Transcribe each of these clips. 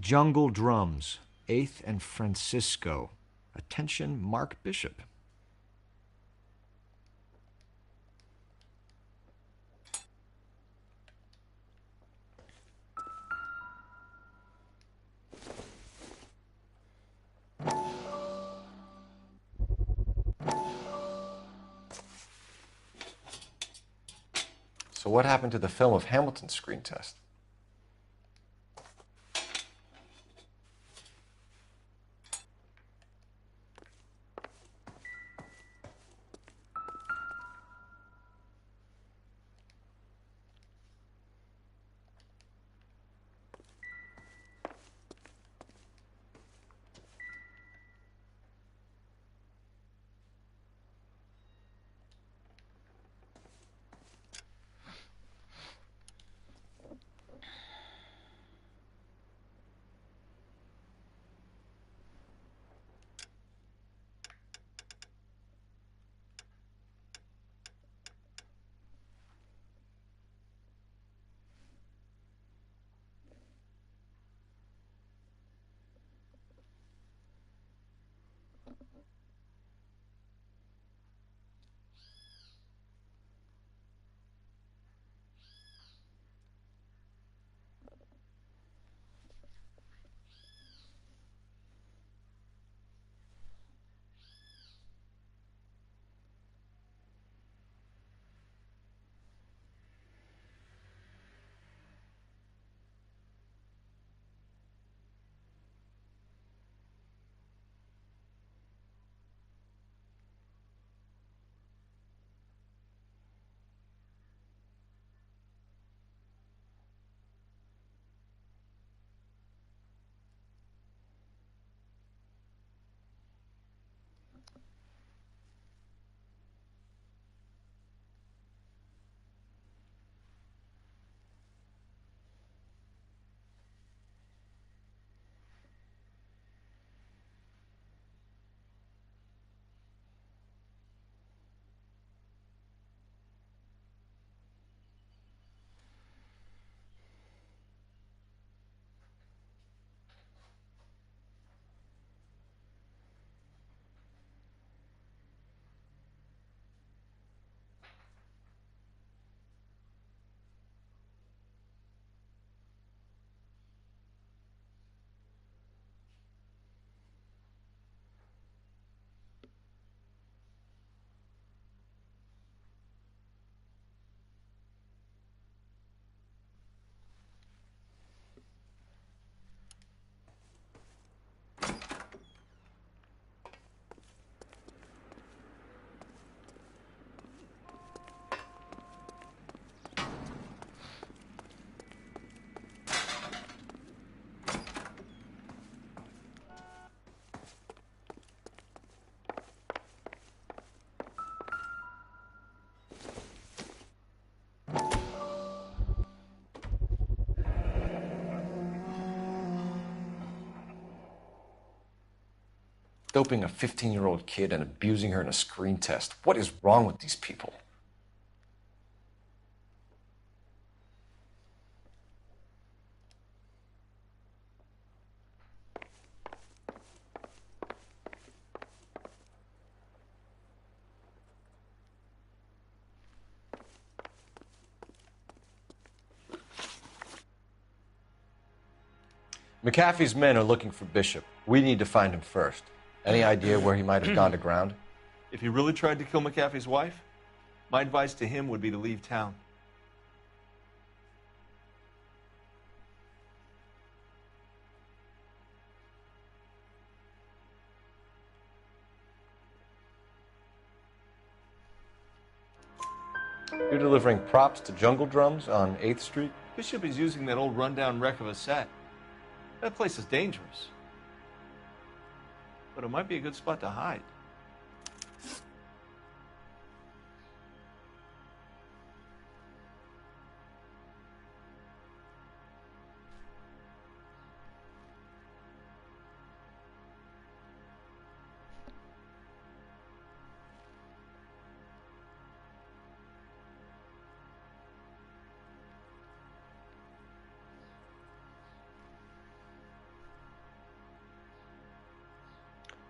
Jungle Drums, 8th and Francisco. Attention, Mark Bishop. So what happened to the film of Hamilton's screen test? Doping a 15-year-old kid and abusing her in a screen test. What is wrong with these people? McAfee's men are looking for Bishop. We need to find him first. Any idea where he might have gone to ground? If he really tried to kill McAfee's wife, my advice to him would be to leave town. You're delivering props to Jungle Drums on 8th Street? Bishop is using that old rundown wreck of a set. That place is dangerous. But it might be a good spot to hide.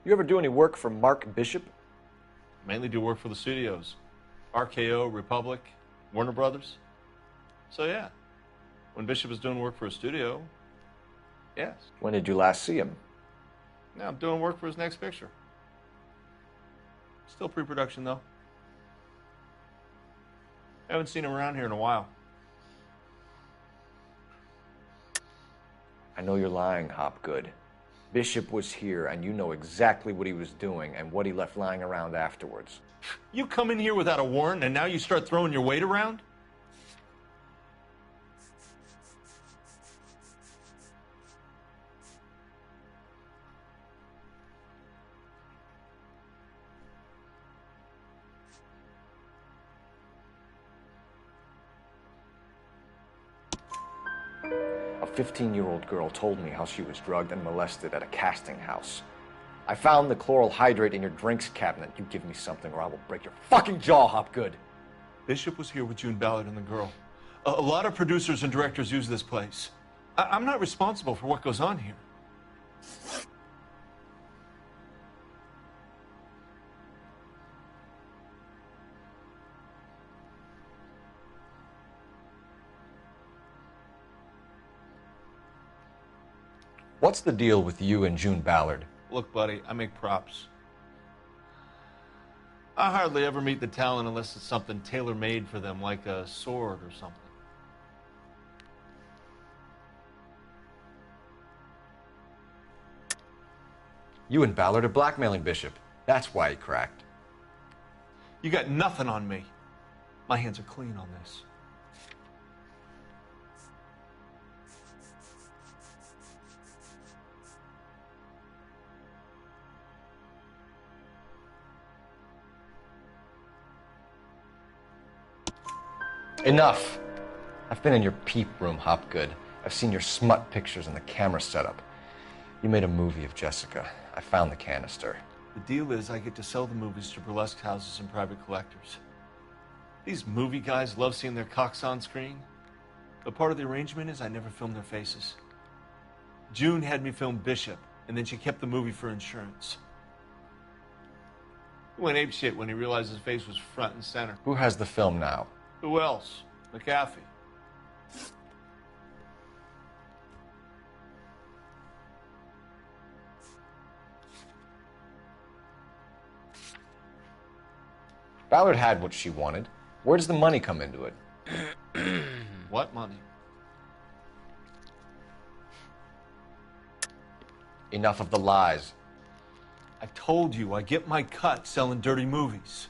You ever do any work for Mark Bishop? Mainly do work for the studios. RKO, Republic, Warner Brothers. So yeah, when Bishop is doing work for a studio, yes. When did you last see him? Now I'm doing work for his next picture. Still pre-production though. Haven't seen him around here in a while. I know you're lying, Hopgood. Bishop was here, and you know exactly what he was doing and what he left lying around afterwards. You come in here without a warrant, and now you start throwing your weight around? A 15-year-old girl told me how she was drugged and molested at a casting house. I found the chloral hydrate in your drinks cabinet. You give me something or I will break your fucking jaw, Hopgood. Bishop was here with June Ballard and the girl. A lot of producers and directors use this place. I'm not responsible for what goes on here. What's the deal with you and June Ballard? Look, buddy, I make props. I hardly ever meet the talent unless it's something tailor-made for them, like a sword or something. You and Ballard are blackmailing Bishop. That's why he cracked. You got nothing on me. My hands are clean on this. Enough. I've been in your peep room, Hopgood. I've seen your smut pictures and the camera setup. You made a movie of Jessica. I found the canister. The deal is I get to sell the movies to burlesque houses and private collectors. These movie guys love seeing their cocks on screen. But part of the arrangement is I never film their faces. June had me film Bishop, and then she kept the movie for insurance. He went apeshit when he realized his face was front and center. Who has the film now? Who else? McAfee. Ballard had what she wanted. Where does the money come into it? What money? Enough of the lies. I told you I get my cut selling dirty movies.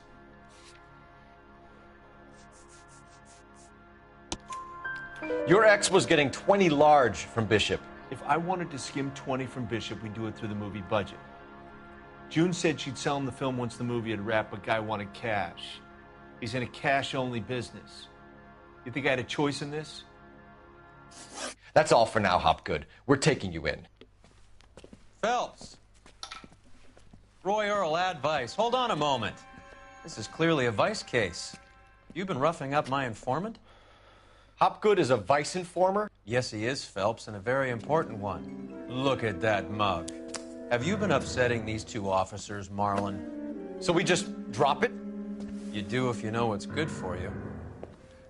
Your ex was getting 20 large from Bishop. If I wanted to skim 20 from Bishop, we'd do it through the movie budget. June said she'd sell him the film once the movie had wrapped, but Guy wanted cash. He's in a cash-only business. You think I had a choice in this? That's all for now, Hopgood. We're taking you in. Phelps. Roy Earl, ad vice. Hold on a moment. This is clearly a vice case. You've been roughing up my informant? Hopgood is a vice informer? Yes, he is, Phelps, and a very important one. Look at that mug. Have you been upsetting these two officers, Marlon? So we just drop it? You do if you know what's good for you.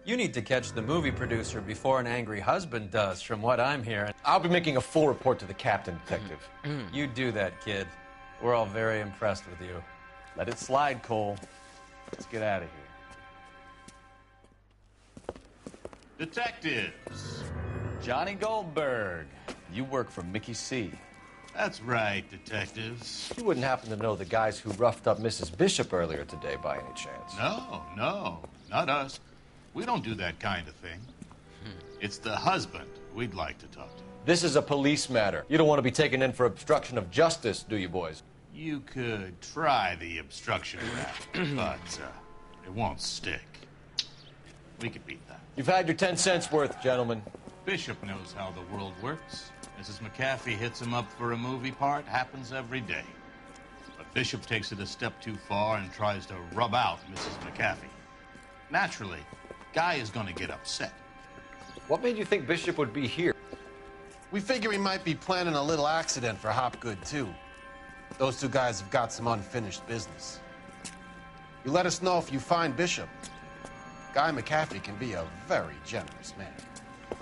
You need to catch the movie producer before an angry husband does, from what I'm hearing. I'll be making a full report to the captain, detective. You do that, kid. We're all very impressed with you. Let it slide, Cole. Let's get out of here. Detectives. Johnny Goldberg, you work for Mickey C. That's right, detectives. You wouldn't happen to know the guys who roughed up Mrs. Bishop earlier today by any chance? No, not us. We don't do that kind of thing. It's the husband we'd like to talk to. This is a police matter. You don't want to be taken in for obstruction of justice, do you, boys? You could try the obstruction rap, but it won't stick. We could beat that. You've had your 10 cents worth, gentlemen. Bishop knows how the world works. Mrs. McAfee hits him up for a movie part. Happens every day. But Bishop takes it a step too far and tries to rub out Mrs. McAfee. Naturally, Guy is going to get upset. What made you think Bishop would be here? We figure he might be planning a little accident for Hopgood, too. Those two guys have got some unfinished business. You let us know if you find Bishop. Guy McAfee can be a very generous man.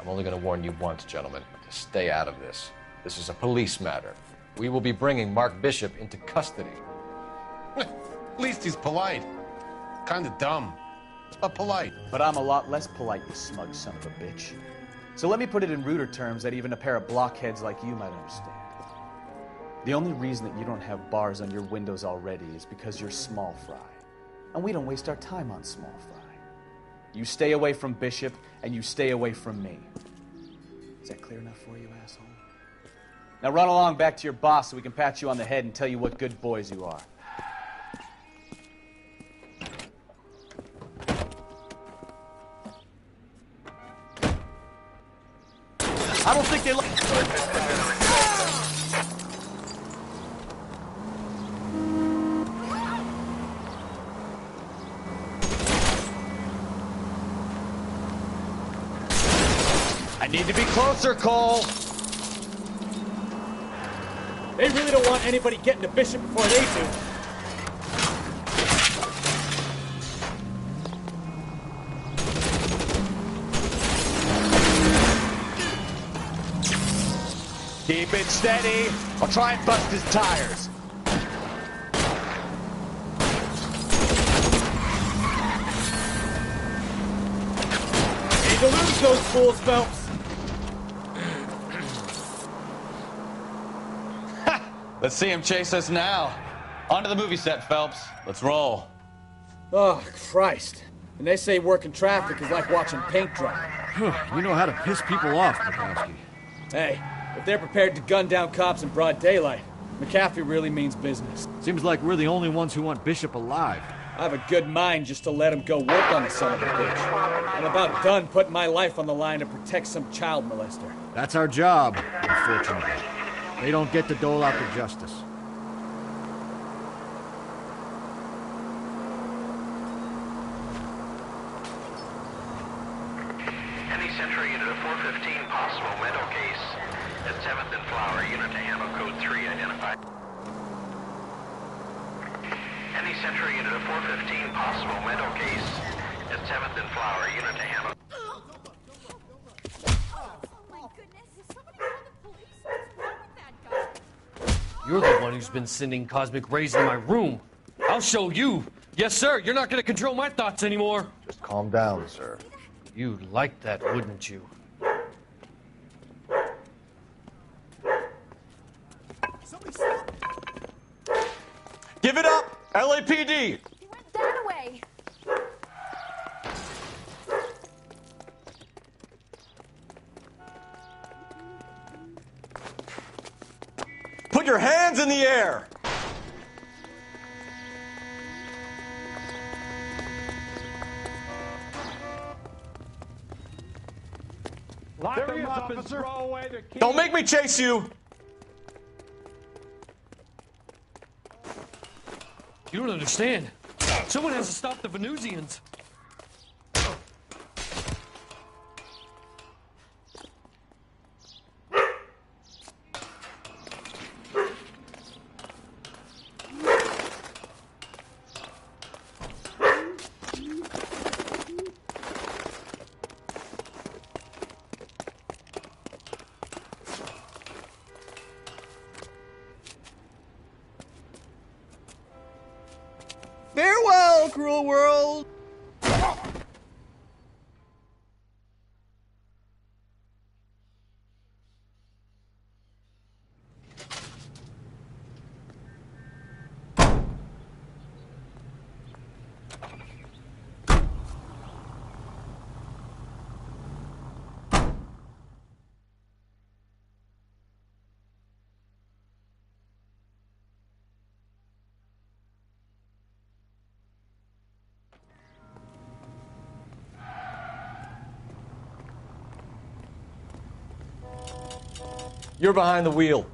I'm only going to warn you once, gentlemen, to stay out of this. This is a police matter. We will be bringing Mark Bishop into custody. At least he's polite. Kind of dumb, but polite. But I'm a lot less polite, you smug son of a bitch. So let me put it in ruder terms that even a pair of blockheads like you might understand. The only reason that you don't have bars on your windows already is because you're small fry. And we don't waste our time on small fry. You stay away from Bishop, and you stay away from me. Is that clear enough for you, asshole? Now run along back to your boss so we can pat you on the head and tell you what good boys you are. I don't think they like... I need to be closer, Cole. They really don't want anybody getting to Bishop before they do. Keep it steady. I'll try and bust his tires. Need to lose those fools, Phelps. Let's see him chase us now. Onto the movie set, Phelps. Let's roll. Oh, Christ. And they say working traffic is like watching paint dry. You know how to piss people off, Mikowski. Hey, if they're prepared to gun down cops in broad daylight, McAfee really means business. Seems like we're the only ones who want Bishop alive. I have a good mind just to let him go work on the son of a bitch. I'm about done putting my life on the line to protect some child molester. That's our job, unfortunately. They don't get to dole out the justice. Any Central unit of 415 possible mental case at 7th and Flower, unit to handle code 3 identified. Any Central unit of 415 possible mental case at 7th and Flower, unit to handle... You're the one who's been sending cosmic rays in my room. I'll show you. Yes, sir. You're not going to control my thoughts anymore. Just calm down, sir. You'd like that, wouldn't you? Give it up! LAPD! He went that way. Put your hands in the air! There he is, officer. Don't make me chase you! You don't understand. Someone has to stop the Venusians. Farewell, cruel world! You're behind the wheel.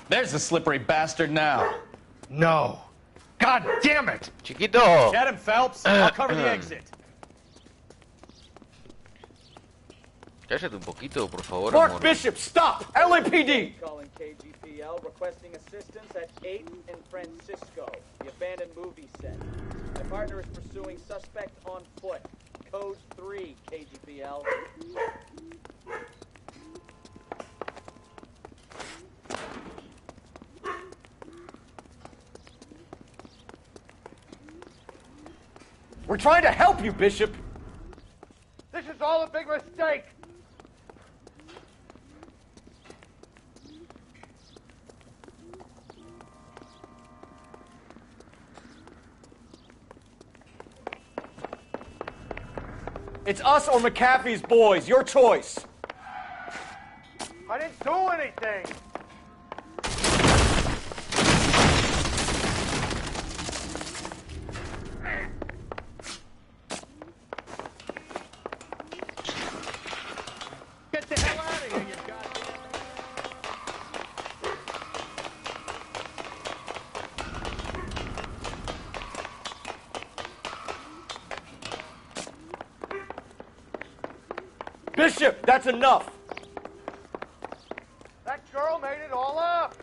There's the slippery bastard now. No. God damn it! Chiquito. Get him, Phelps. I'll cover the exit. Cállate un poquito, por favor, Mark amor. Bishop, stop! LAPD! Calling KGPL, requesting assistance at 8th and Francisco, the abandoned movie set. My partner is pursuing suspect on foot. Code 3, KGPL. We're trying to help you, Bishop! This is all a big mistake! It's us or McAfee's boys. Your choice. I didn't do anything! Get the hell out of here, you goddamn... Bishop, that's enough. That girl made it all up!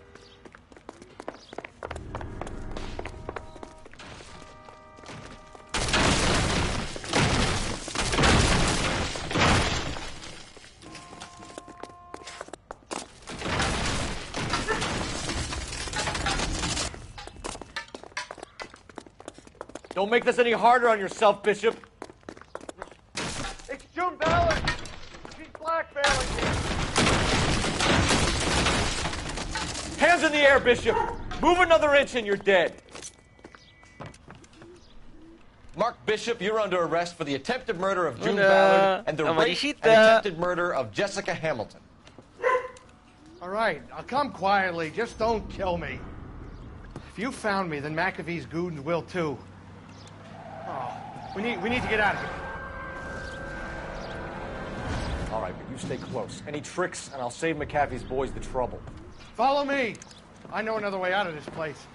Don't make this any harder on yourself, Bishop. It's June Ballard! She's blackmailing me! Hands in the air, Bishop. Move another inch and you're dead. Mark Bishop, you're under arrest for the attempted murder of June Una Ballard and the rape and amarillita. attempted murder of Jessica Hamilton. All right, I'll come quietly. Just don't kill me. If you found me, then McAfee's goons will too. Oh, we need to get out of here. All right, but you stay close. Any tricks, and I'll save McAfee's boys the trouble. Follow me. I know another way out of this place.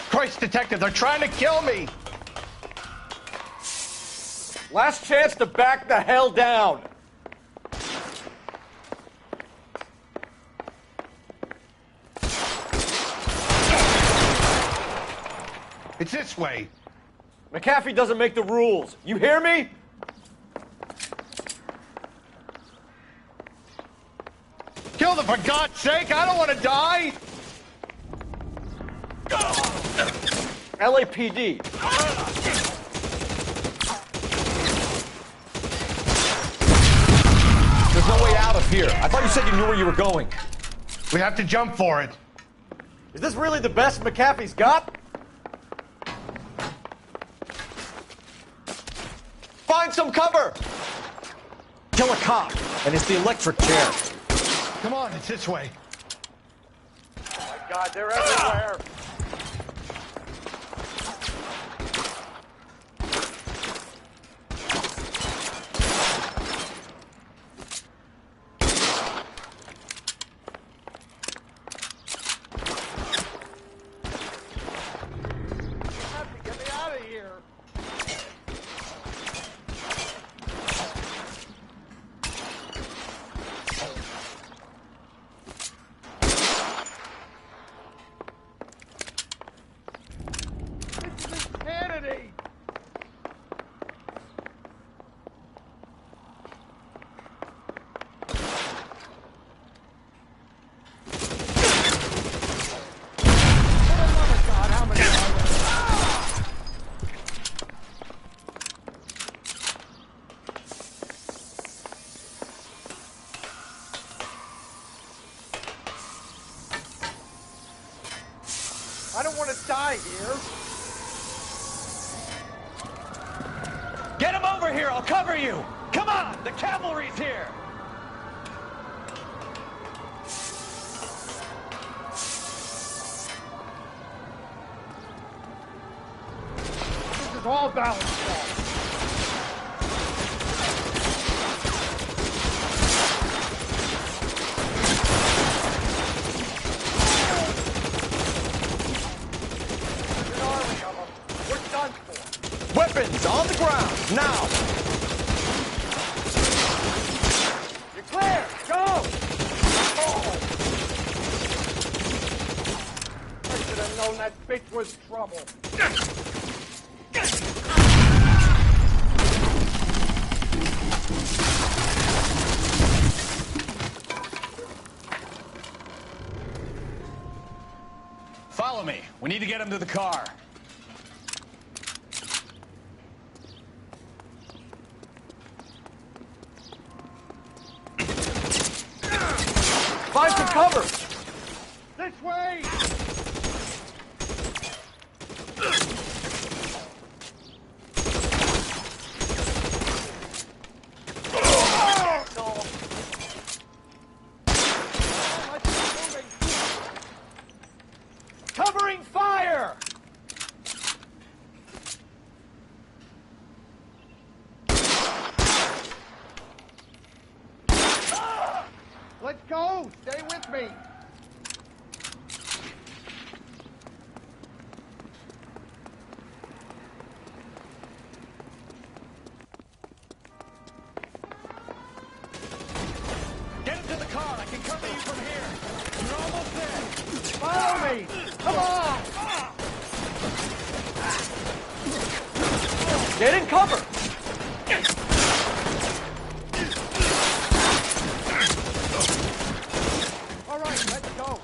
Christ, detective, they're trying to kill me. Last chance to back the hell down. It's this way. McAfee doesn't make the rules. You hear me? Kill them, for God's sake! I don't want to die! LAPD. There's no way out of here. I thought you said you knew where you were going. We have to jump for it. Is this really the best McAfee's got? Find some cover! Kill a cop, and it's the electric chair. Come on, it's this way. Oh my God, they're everywhere. Get me out of here. Insanity! God, how many are there? I don't want to die here. Get him over here! I'll cover you! Come on! The cavalry's here! This is all Ballard's fault. weapons on the ground, now! You're clear! Go! Oh. I should have known that bitch was trouble. Follow me. We need to get him to the car. Find some cover! This way! Covering fire! Let's go! Stay with me! Get into the car. I can cover you from here. You're almost there. Follow me! Come on! Get in cover! All right, let's go.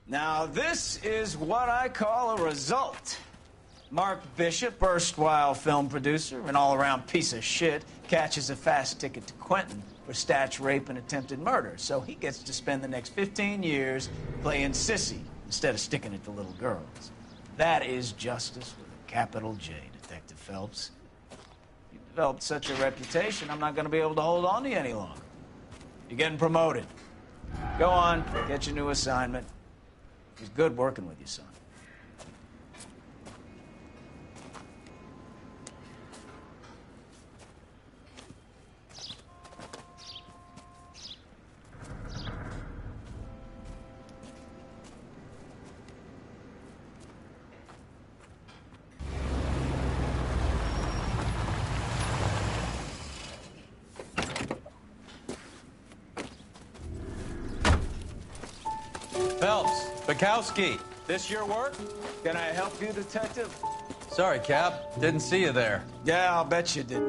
Now! Now, this is what I call a result. Mark Bishop, erstwhile film producer and all-around piece of shit, catches a fast ticket to Quentin for statch rape and attempted murder. So he gets to spend the next 15 years playing sissy instead of sticking it to little girls. That is justice with a capital J, Detective Phelps. You developed such a reputation, I'm not going to be able to hold on to you any longer. You're getting promoted. Go on, get your new assignment. It was good working with you, son. Phelps, Bukowski, this your work? Can I help you, Detective? Sorry, Cap. Didn't see you there. Yeah, I'll bet you did.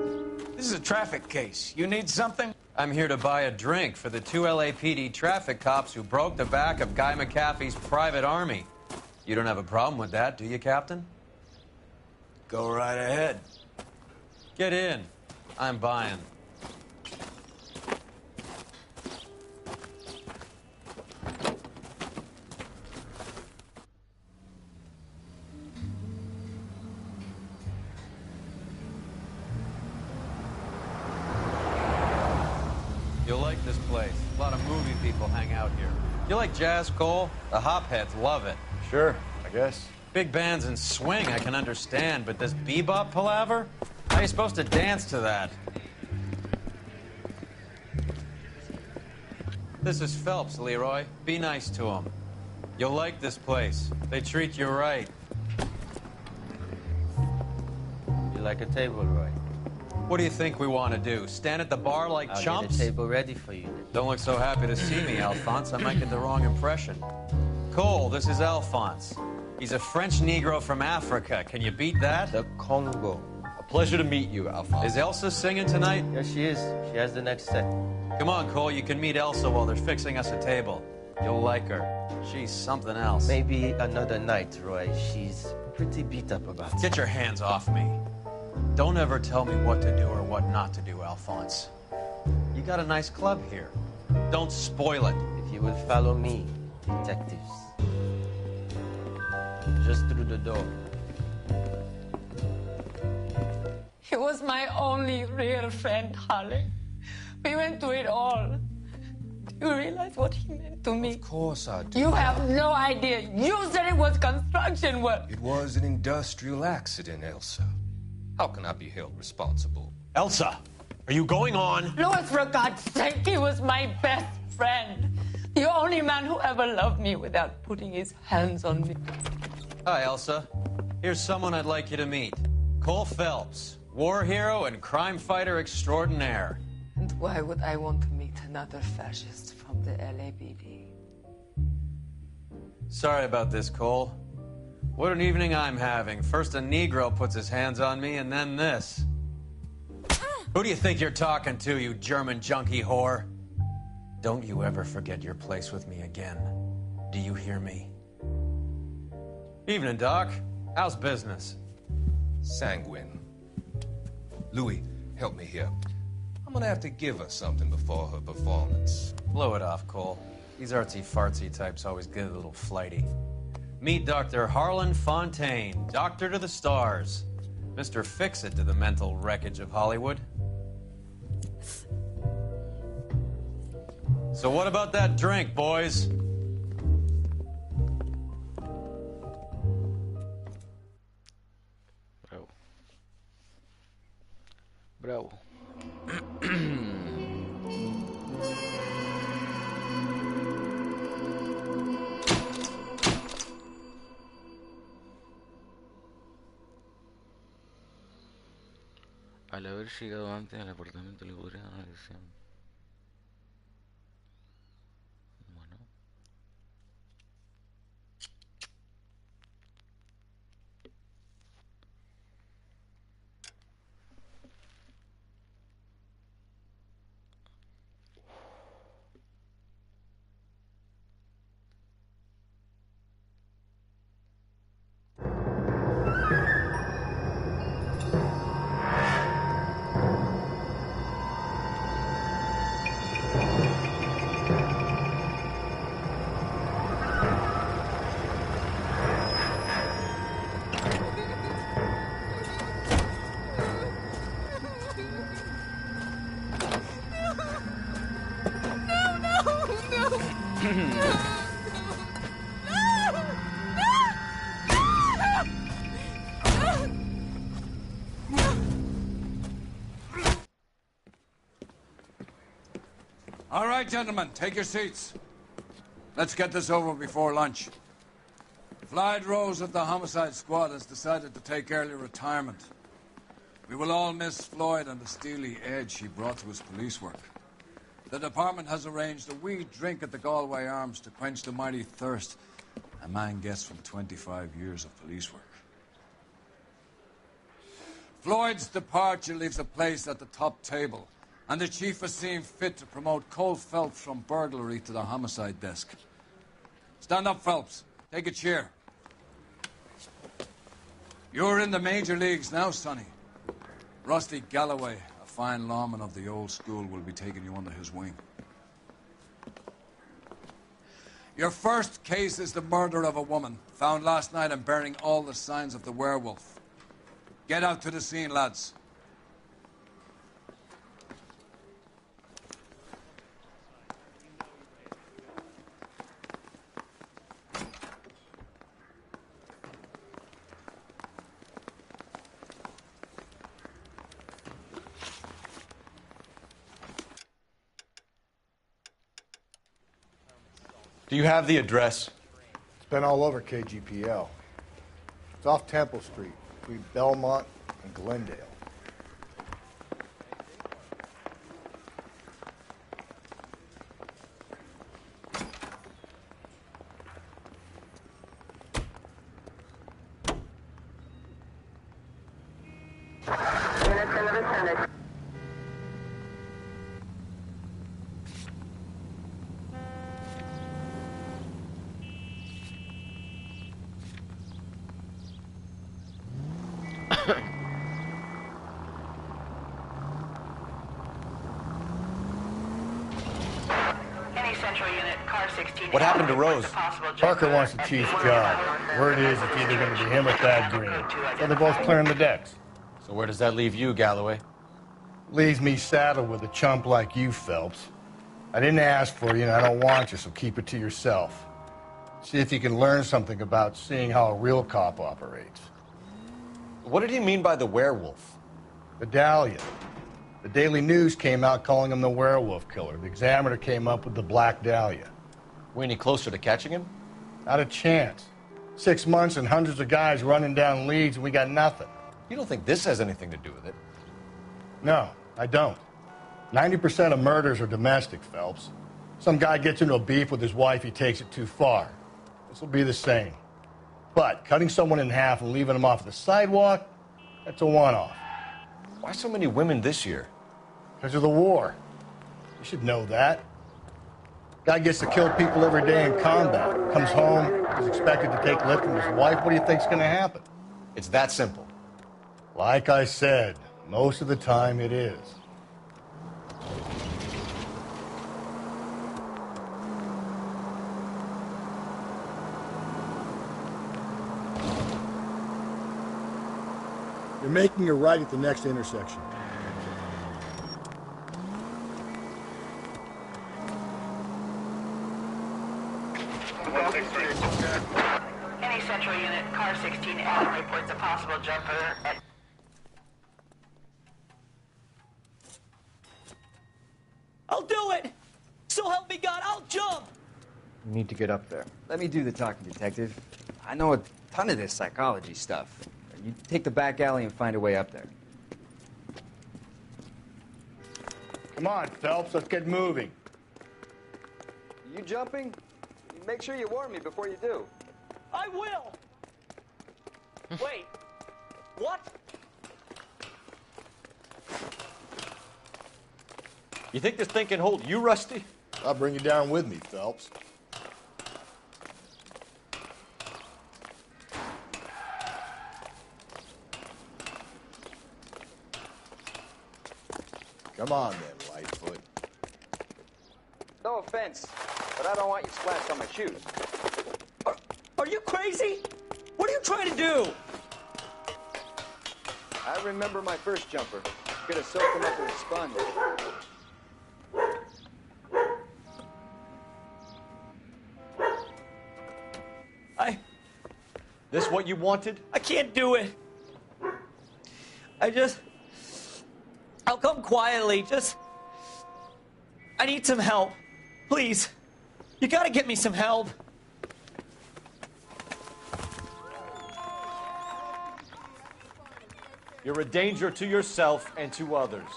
This is a traffic case. You need something? I'm here to buy a drink for the 2 LAPD traffic cops who broke the back of Guy McAfee's private army. You don't have a problem with that, do you, Captain? Go right ahead. Get in. I'm buying. You'll like this place. A lot of movie people hang out here. You like jazz, Cole? The hopheads love it. Sure, I guess. Big bands and swing I can understand, but this bebop palaver? How are you supposed to dance to that? This is Phelps, Leroy. Be nice to him. You'll like this place. They treat you right. You like a table, Roy? What do you think we want to do? Stand at the bar like I'll chumps? get a table ready for you. Don't look so happy to see me, Alphonse. I might get the wrong impression. Cole, this is Alphonse. He's a French Negro from Africa. Can you beat that? The Congo. A pleasure to meet you, Alphonse. Is Elsa singing tonight? Yes, she is. She has the next set. Come on, Cole. You can meet Elsa while they're fixing us a table. You'll like her. She's something else. Maybe another night, Roy. She's pretty beat up about it. Get your hands off me. Don't ever tell me what to do or what not to do, Alphonse. You got a nice club here. Don't spoil it. If you would follow me, detectives. Just through the door. He was my only real friend, Harley. We went through it all. Do you realize what he meant to me? Of course I do. You have no idea. You said it was construction work. It was an industrial accident, Elsa. How can I be held responsible? Elsa, are you going on? Louis, for God's sake, he was my best friend. The only man who ever loved me without putting his hands on me. Hi, Elsa. Here's someone I'd like you to meet. Cole Phelps, war hero and crime fighter extraordinaire. And why would I want to meet another fascist from the LAPD? Sorry about this, Cole. What an evening I'm having. First a Negro puts his hands on me, and then this. Who do you think you're talking to, you German junkie whore? Don't you ever forget your place with me again. Do you hear me? Evening, Doc. How's business? Sanguine. Louis, help me here. I'm gonna have to give her something before her performance. Blow it off, Cole. These artsy-fartsy types always get a little flighty. Meet Dr. Harlan Fontaine, doctor to the stars. Mr. Fix-It to the mental wreckage of Hollywood. So what about that drink, boys? Bravo. Al haber llegado antes al apartamento le podría dar una lección. Bueno. All right, gentlemen, take your seats. Let's get this over before lunch. Floyd Rose of the Homicide Squad has decided to take early retirement. We will all miss Floyd and the steely edge he brought to his police work. The department has arranged a wee drink at the Galway Arms to quench the mighty thirst a man gets from 25 years of police work. Floyd's departure leaves a place at the top table, and the chief has seen fit to promote Cole Phelps from burglary to the homicide desk. Stand up, Phelps. Take a chair. You're in the major leagues now, Sonny. Rusty Galloway, a fine lawman of the old school, will be taking you under his wing. Your first case is the murder of a woman, found last night and bearing all the signs of the werewolf. Get out to the scene, lads. Do you have the address? It's been all over KGPL. It's off Temple Street, between Belmont and Glendale. What happened to Rose? Parker wants the chief's job. Word is it's either going to be him or Thad Green. So they're both clearing the decks. So where does that leave you, Galloway? Leaves me saddled with a chump like you, Phelps. I didn't ask for you, and I don't want you, so keep it to yourself. See if you can learn something about seeing how a real cop operates. What did he mean by the werewolf? The Dahlia. The Daily News came out calling him the werewolf killer. The Examiner came up with the Black Dahlia. We any closer to catching him? Not a chance. 6 months and hundreds of guys running down leads, and we got nothing. You don't think this has anything to do with it? No, I don't. 90% of murders are domestic, Phelps. Some guy gets into a beef with his wife, he takes it too far. This will be the same. But cutting someone in half and leaving them off the sidewalk, that's a one-off. Why so many women this year? Because of the war. You should know that. Guy gets to kill people every day in combat. Comes home, is expected to take lip from his wife. What do you think's going to happen? It's that simple. Like I said, most of the time it is. You're making a right at the next intersection. Any Central unit, car 16 Adam reports a possible jumper at... I'll do it! So help me God, I'll jump! You need to get up there. Let me do the talking, Detective. I know a ton of this psychology stuff. You take the back alley and find a way up there. Come on, Phelps, let's get moving. You jumping? Make sure you warn me before you do. I will! Wait, what? You think this thing can hold you, Rusty? I'll bring you down with me, Phelps. Come on, then, Lightfoot. No offense, but I don't want you splashed on my shoes. Are you crazy? What are you trying to do? I remember my first jumper. Could have soaked him up with a sponge. This what you wanted? I can't do it. I'll come quietly. I need some help. Please. You gotta get me some help. You're a danger to yourself and to others.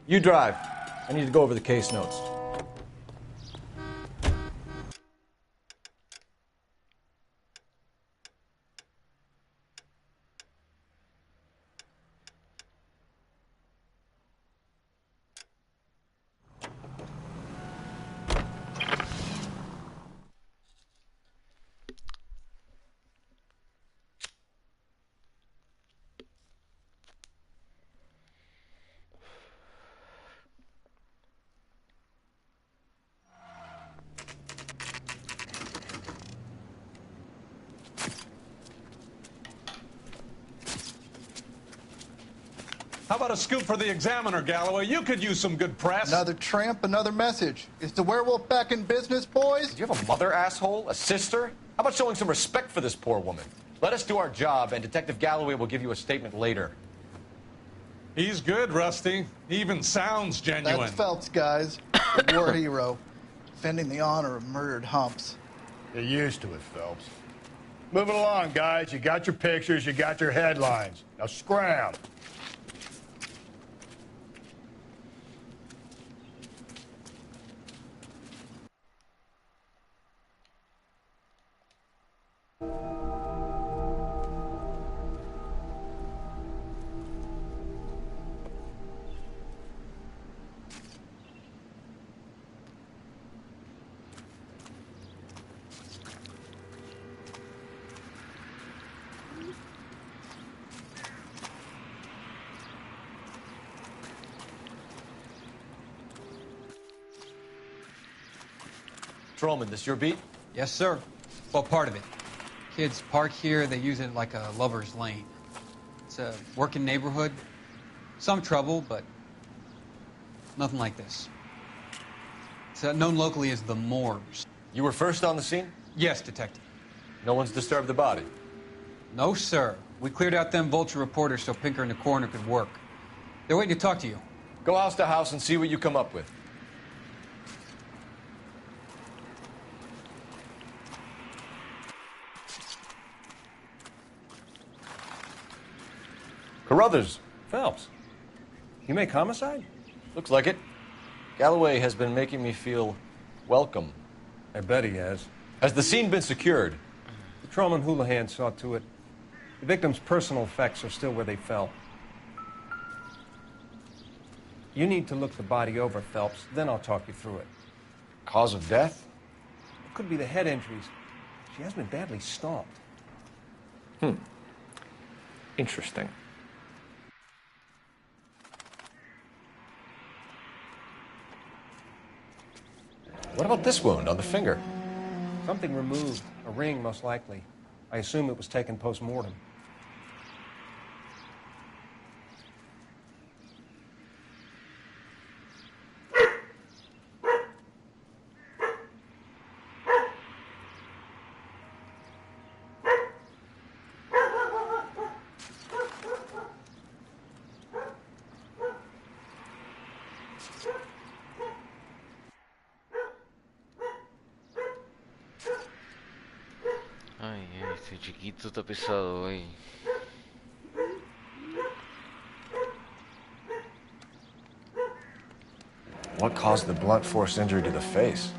You drive. I need to go over the case notes. How about a scoop for the Examiner, Galloway? You could use some good press. Another tramp, another message. Is the werewolf back in business, boys? Do you have a mother, asshole? A sister? How about showing some respect for this poor woman? Let us do our job, and Detective Galloway will give you a statement later. He's good, Rusty. He even sounds genuine. That's Phelps, guys. The war hero. Defending the honor of murdered humps. Get used to it, Phelps. Moving along, guys. You got your pictures, you got your headlines. Now scram. Trollman, this your beat? Yes, sir. Well, part of it. Kids park here, they use it like a lover's lane. It's a working neighborhood. Some trouble, but nothing like this. It's known locally as the Moors. You were first on the scene? Yes, detective. No one's disturbed the body? No, sir. We cleared out them vulture reporters so Pinker and the coroner could work. They're waiting to talk to you. Go house to house and see what you come up with. Carruthers. Phelps. You make homicide? Looks like it. Galloway has been making me feel welcome. I bet he has. Has the scene been secured? Patrolman Houlihan saw to it. The victim's personal effects are still where they fell. You need to look the body over, Phelps. Then I'll talk you through it. Cause of death? It could be the head injuries. She has been badly stomped. Interesting. What about this wound on the finger? Something removed. A ring, most likely. I assume it was taken post-mortem. Ay, este chiquito está pesado, güey. What caused the blunt force injury to the face?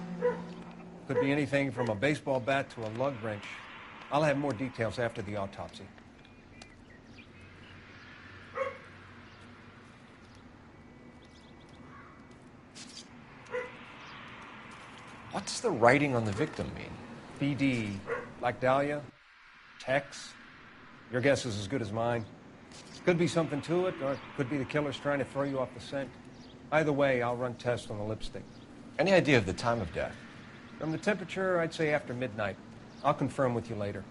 Could be anything from a baseball bat to a lug wrench. I'll have more details after the autopsy. What does the writing on the victim mean? BD, like Dahlia, Tex. Your guess is as good as mine. Could be something to it, or it could be the killer's trying to throw you off the scent. Either way, I'll run tests on the lipstick. Any idea of the time of death? From the temperature, I'd say after midnight. I'll confirm with you later.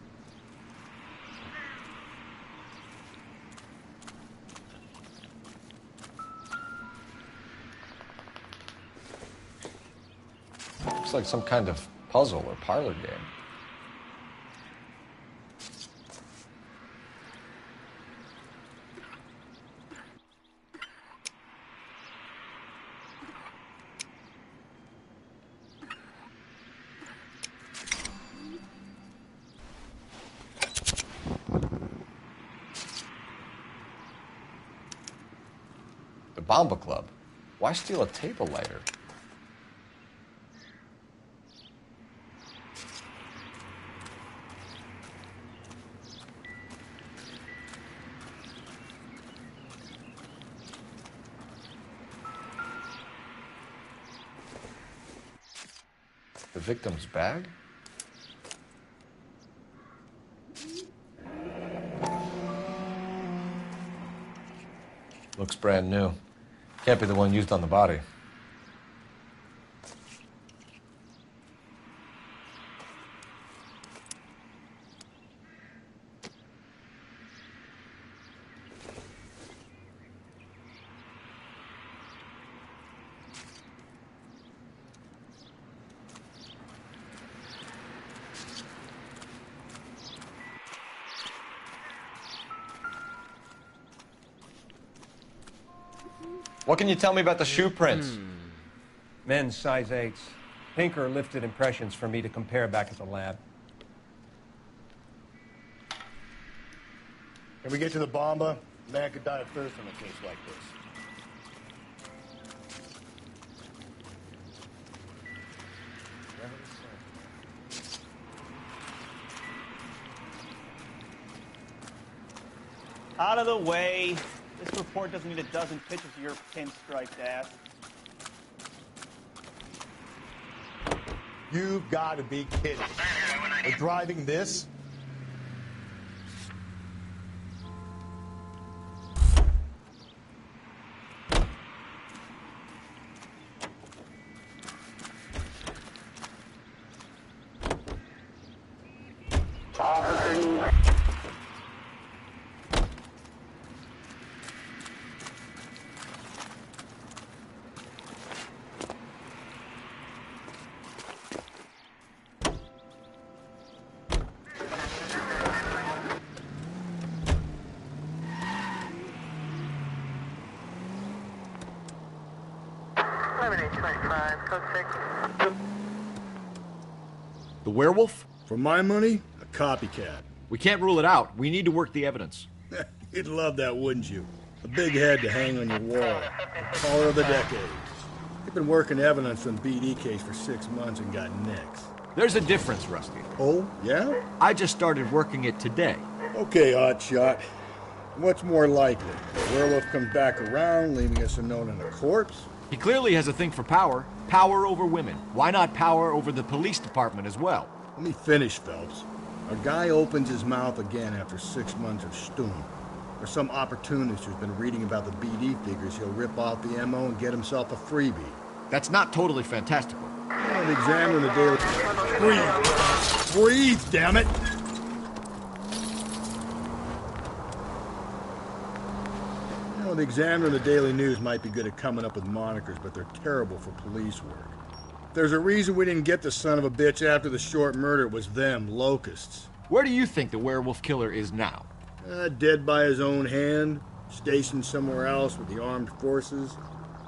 Looks like some kind of puzzle or parlor game. The Bomba Club. Why steal a table lighter? The victim's bag? Looks brand new. Can't be the one used on the body. What can you tell me about the shoe prints? Men's size 8s. Pinker lifted impressions for me to compare back at the lab. Can we get to the Bomba? Man could die of thirst in a case like this. Out of the way. This report doesn't need a dozen pictures of your pinstriped ass. You've got to be kidding. We're driving this? 7825, code 6. The werewolf? For my money, a copycat. We can't rule it out. We need to work the evidence. You'd love that, wouldn't you? A big head to hang on your wall. Caller of the decade. You've been working evidence from BD case for 6 months and got nicks. There's a difference, Rusty. Oh, yeah? I just started working it today. Okay, hotshot. What's more likely? The werewolf comes back around, leaving us a note in a corpse? He clearly has a thing for power. Power over women. Why not power over the police department as well? Let me finish, Phelps. A guy opens his mouth again after 6 months of stewing. There's some opportunist who's been reading about the BD figures he'll rip off the MO and get himself a freebie. That's not totally fantastical. And examine the daily... Breathe! Breathe, damn it! You know, the Examiner and the Daily News might be good at coming up with monikers, but they're terrible for police work. There's a reason we didn't get the son of a bitch after the short murder. It was them, locusts. Where do you think the werewolf killer is now? Dead by his own hand, stationed somewhere else with the armed forces.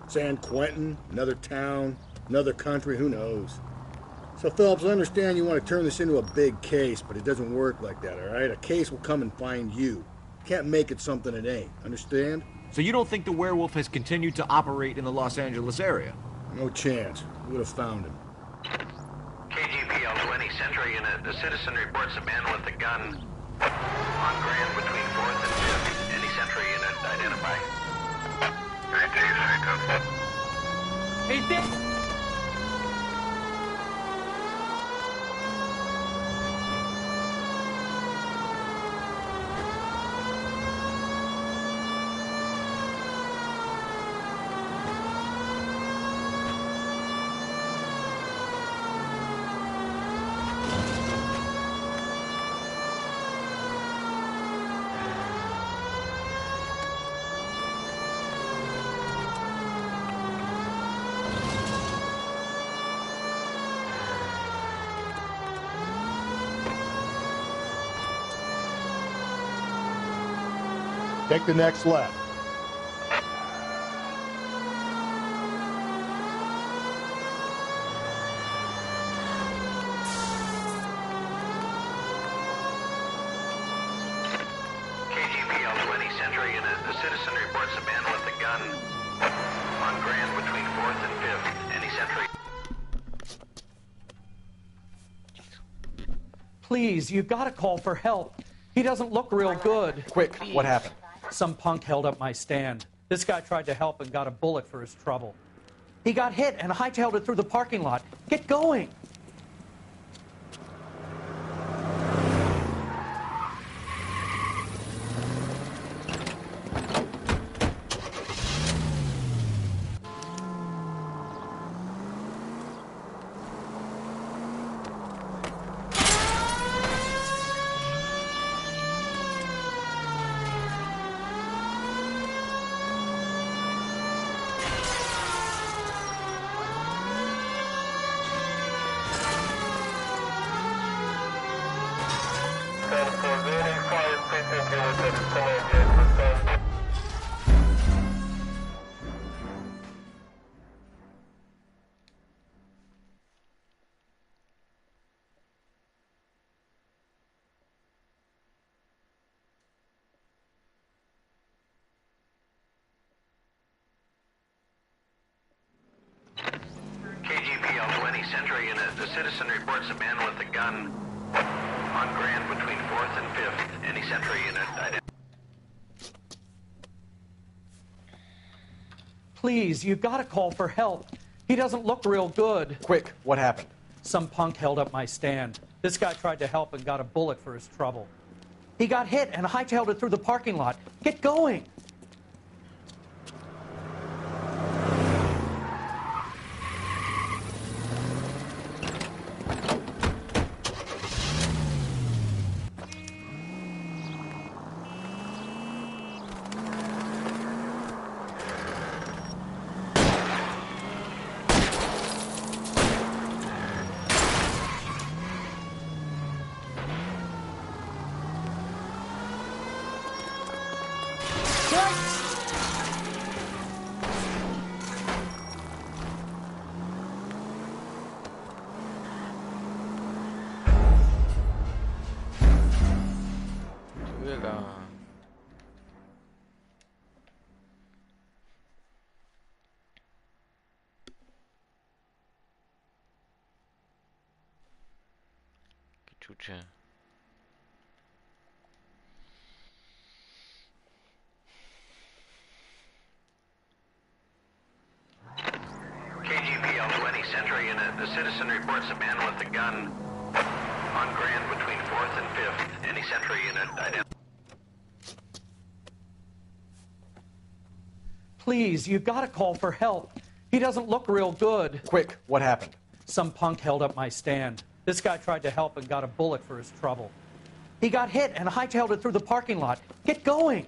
San Quentin, another town, another country, who knows? So, Phillips, I understand you want to turn this into a big case, but it doesn't work like that, all right? A case will come and find you. Can't make it something it ain't, understand? So you don't think the werewolf has continued to operate in the Los Angeles area? No chance. We would have found him. KGPL 20 Century Unit. The citizen reports a man with a gun on Grand between 4th and 5th. Any Century Unit identify. Hey, Dick! Take the next left. KGPL 20 Century Unit. The citizen reports a man with a gun on Grand between 4th and 5th. Any Century... Please, you gotta call for help. He doesn't look real good. Quick, what happened? Some punk held up my stand. This guy tried to help and got a bullet for his trouble. He got hit and hightailed it through the parking lot. Get going! KGPL 20 Century Unit. The citizen reports a man with a gun on Grand between 4th and 5th. Any Century Unit identify. Please, you gotta call for help. He doesn't look real good. Quick, what happened? Some punk held up my stand. This guy tried to help and got a bullet for his trouble. He got hit and hightailed it through the parking lot. Get going! Chucha. KGPL 20 Century Unit. The citizen reports a man with a gun on Grand between 4th and 5th. Any Century Unit identified. Please, you gotta call for help. He doesn't look real good. Quick, what happened? Some punk held up my stand. This guy tried to help and got a bullet for his trouble. He got hit and hightailed it through the parking lot. Get going!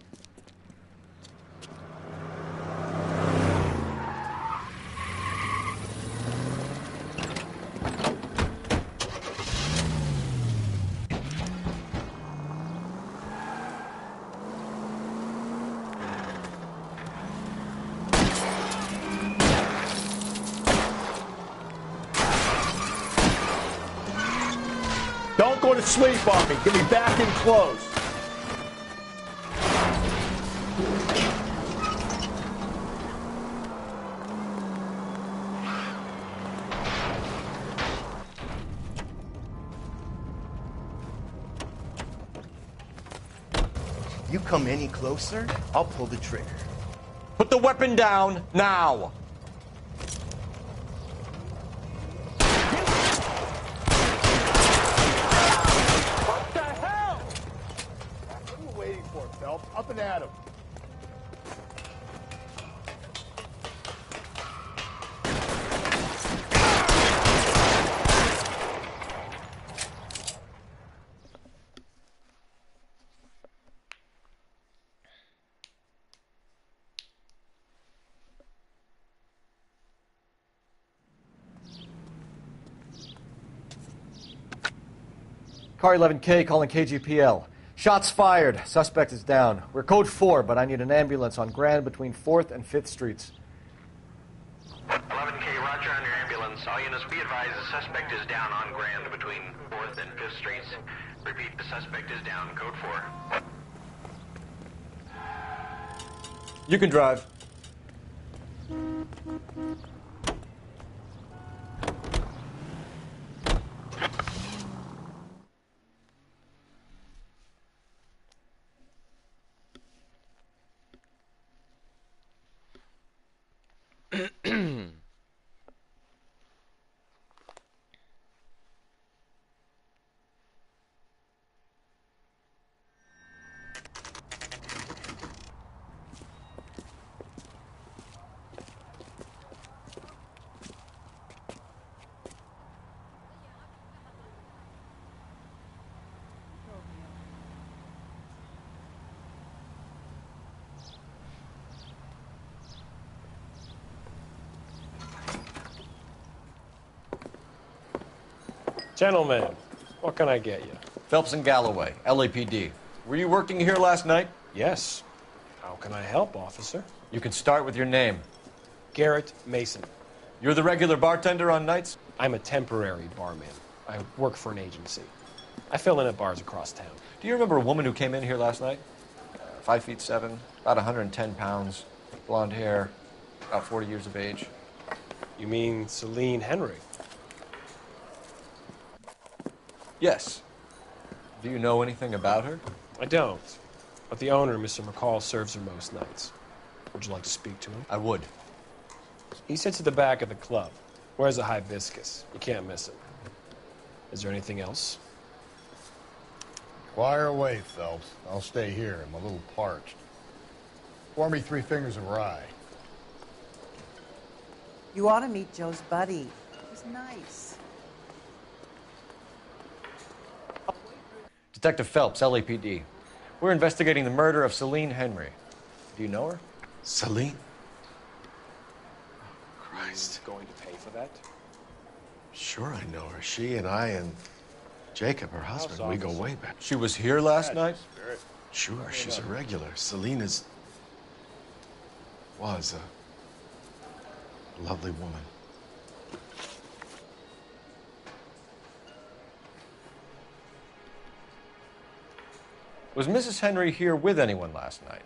Don't go to sleep on me. Get me back in close. You come any closer, I'll pull the trigger. Put the weapon down now. What the hell? What are you waiting for, Phelps? Up and at him. Car 11K calling KGPL. Shots fired. Suspect is down. We're code 4, but I need an ambulance on Grand between 4th and 5th Streets. 11K, roger on your ambulance. All units be advised the suspect is down on Grand between 4th and 5th Streets. Repeat, the suspect is down. Code 4. You can drive. Gentlemen, what can I get you? Phelps and Galloway, LAPD. Were you working here last night? Yes. How can I help, officer? You can start with your name. Garrett Mason. You're the regular bartender on nights? I'm a temporary barman. I work for an agency. I fill in at bars across town. Do you remember a woman who came in here last night? 5'7", about 110 pounds, blonde hair, about 40 years of age. You mean Celine Henry? Yes. Do you know anything about her? I don't. But the owner, Mr. McCall, serves her most nights. Would you like to speak to him? I would. He sits at the back of the club. Wears a hibiscus. You can't miss him. Is there anything else? Fire away, Phelps. I'll stay here. I'm a little parched. Pour me 3 fingers of rye. You ought to meet Joe's buddy. He's nice. Detective Phelps, LAPD. We're investigating the murder of Celine Henry. Do you know her? Celine? Christ. Going to pay for that? Sure, I know her. She and I and Jacob, her husband, we go way back. She was here last night? Sure, she's a regular. Celine was a lovely woman. Was Mrs. Henry here with anyone last night?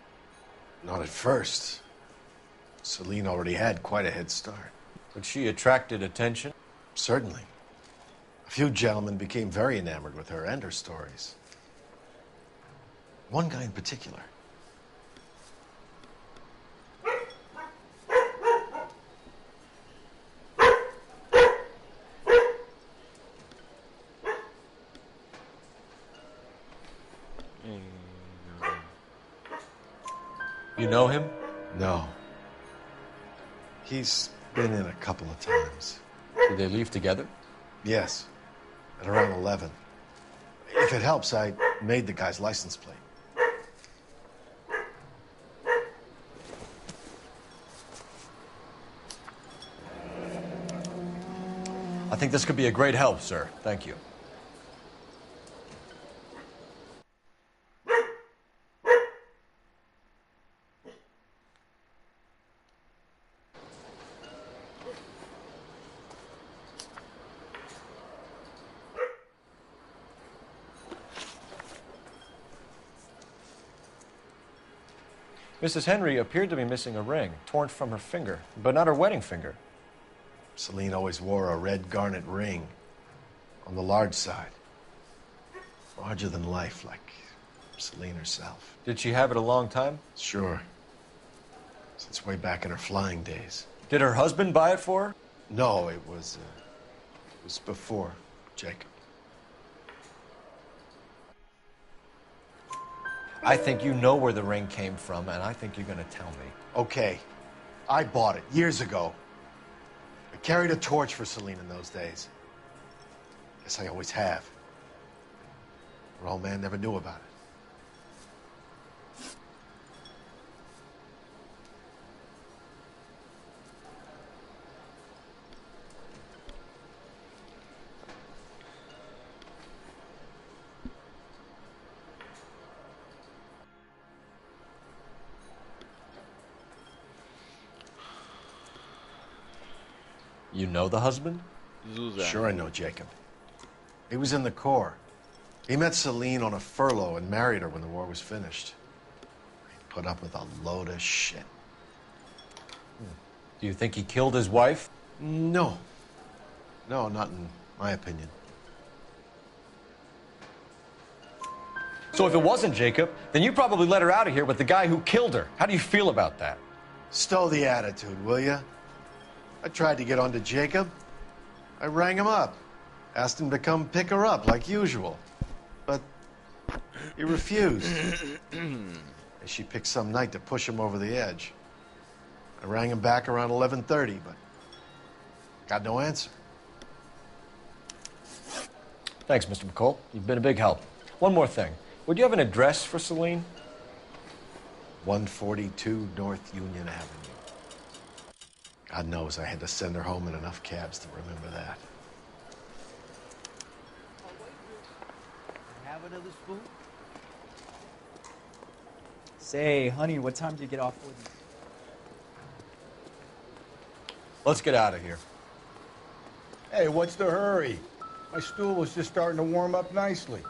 Not at first. Celine already had quite a head start. But she attracted attention? Certainly. A few gentlemen became very enamored with her and her stories. One guy in particular. You know him? No. He's been in a couple of times. Did they leave together? Yes, at around 11. If it helps, I made the guy's license plate. I think this could be a great help, sir. Thank you. Mrs. Henry appeared to be missing a ring, torn from her finger, but not her wedding finger. Celine always wore a red garnet ring on the large side. Larger than life, like Celine herself. Did she have it a long time? Sure. Since way back in her flying days. Did her husband buy it for her? No, it was before Jacob. I think you know where the ring came from, and I think you're going to tell me. Okay. I bought it years ago. I carried a torch for Celine in those days. Guess I always have. Her old man never knew about it. You know the husband? Sure I know Jacob. He was in the Corps. He met Celine on a furlough and married her when the war was finished. He put up with a load of shit. Do you think he killed his wife? No. No, not in my opinion. So if it wasn't Jacob, then you probably let her out of here with the guy who killed her. How do you feel about that? Stow the attitude, will ya? I tried to get onto Jacob. I rang him up. Asked him to come pick her up, like usual. But he refused. And she picked some night to push him over the edge. I rang him back around 11:30, but got no answer. Thanks, Mr. McCall. You've been a big help. One more thing. Would you have an address for Celine? 142 North Union Avenue. God knows I had to send her home in enough cabs to remember that. Have another spoon? Say, honey, what time do you get off with me? Let's get out of here. Hey, what's the hurry? My stool was just starting to warm up nicely.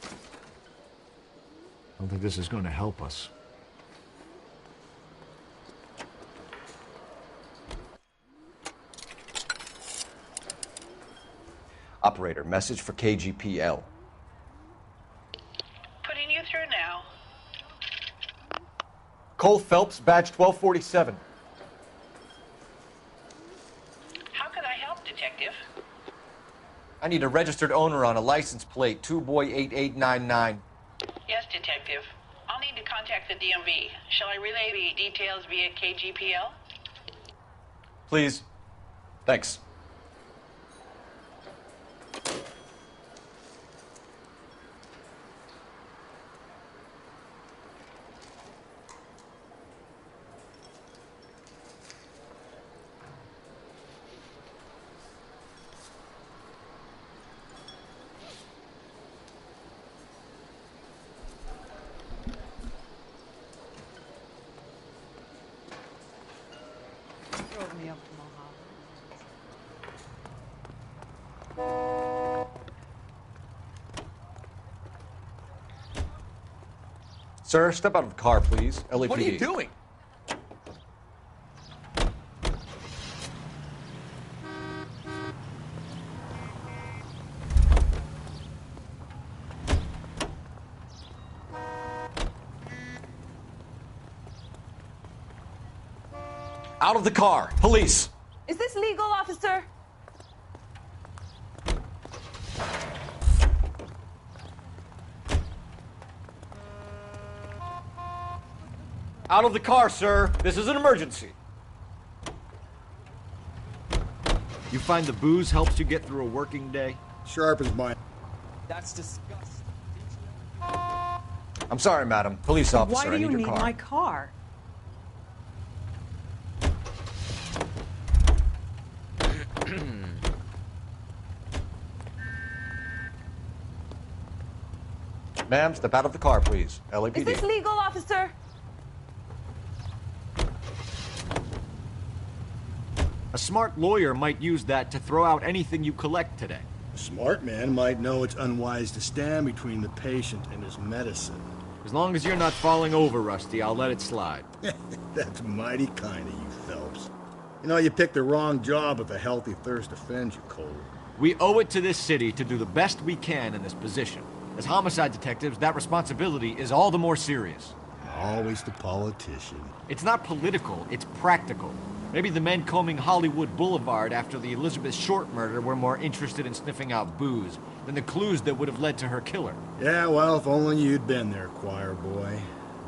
I don't think this is going to help us. Operator, message for KGPL. Putting you through now. Cole Phelps, badge 1247. How can I help, Detective? I need a registered owner on a license plate, 2boy8899. Yes, Detective. I'll need to contact the DMV. Shall I relay the details via KGPL? Please. Thanks. Drove me up to Mojave. Sir, step out of the car, please. LAPD. What are you doing? Out of the car. Police. Is this legal, officer? Out of the car, sir. This is an emergency. You find the booze helps you get through a working day? Sharp as mine. That's disgusting. I'm sorry, madam. Police officer, Why do I you need your need car. my car? Ma'am, step out of the car, please. LAPD. Is this legal, officer? A smart lawyer might use that to throw out anything you collect today. A smart man might know it's unwise to stand between the patient and his medicine. As long as you're not falling over, Rusty, I'll let it slide. That's mighty kind of you, Phelps. You know, you picked the wrong job if a healthy thirst offends you, Cole. We owe it to this city to do the best we can in this position. As homicide detectives, that responsibility is all the more serious. Always the politician. It's not political, it's practical. Maybe the men combing Hollywood Boulevard after the Elizabeth Short murder were more interested in sniffing out booze than the clues that would have led to her killer. Yeah, well, if only you'd been there, choir boy.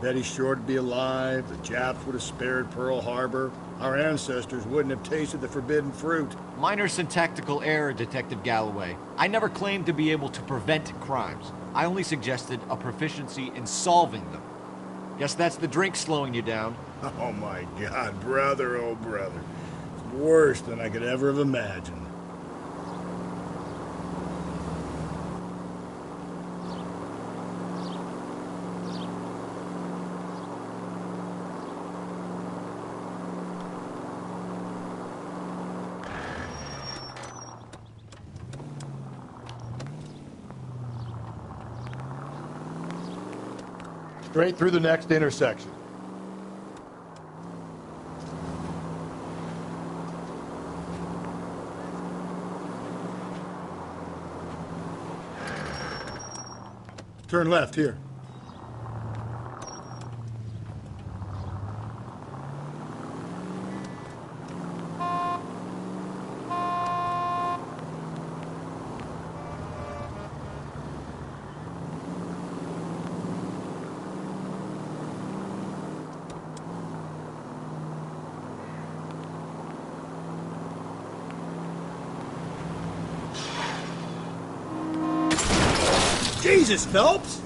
Betty Short would be alive, the Japs would have spared Pearl Harbor, our ancestors wouldn't have tasted the forbidden fruit. Minor syntactical error, Detective Galloway. I never claimed to be able to prevent crimes. I only suggested a proficiency in solving them. Guess that's the drink slowing you down. Oh my God, brother, oh brother. It's worse than I could ever have imagined. Straight through the next intersection. Turn left here. Jesus, Phelps!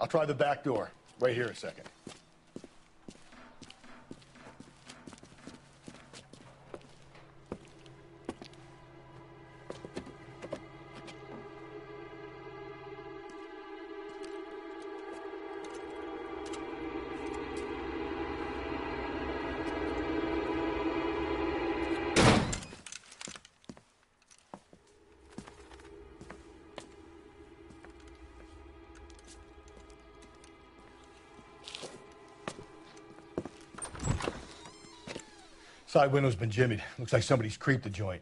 I'll try the back door. Wait here a second. Side window's been jimmied. Looks like somebody's creeped the joint.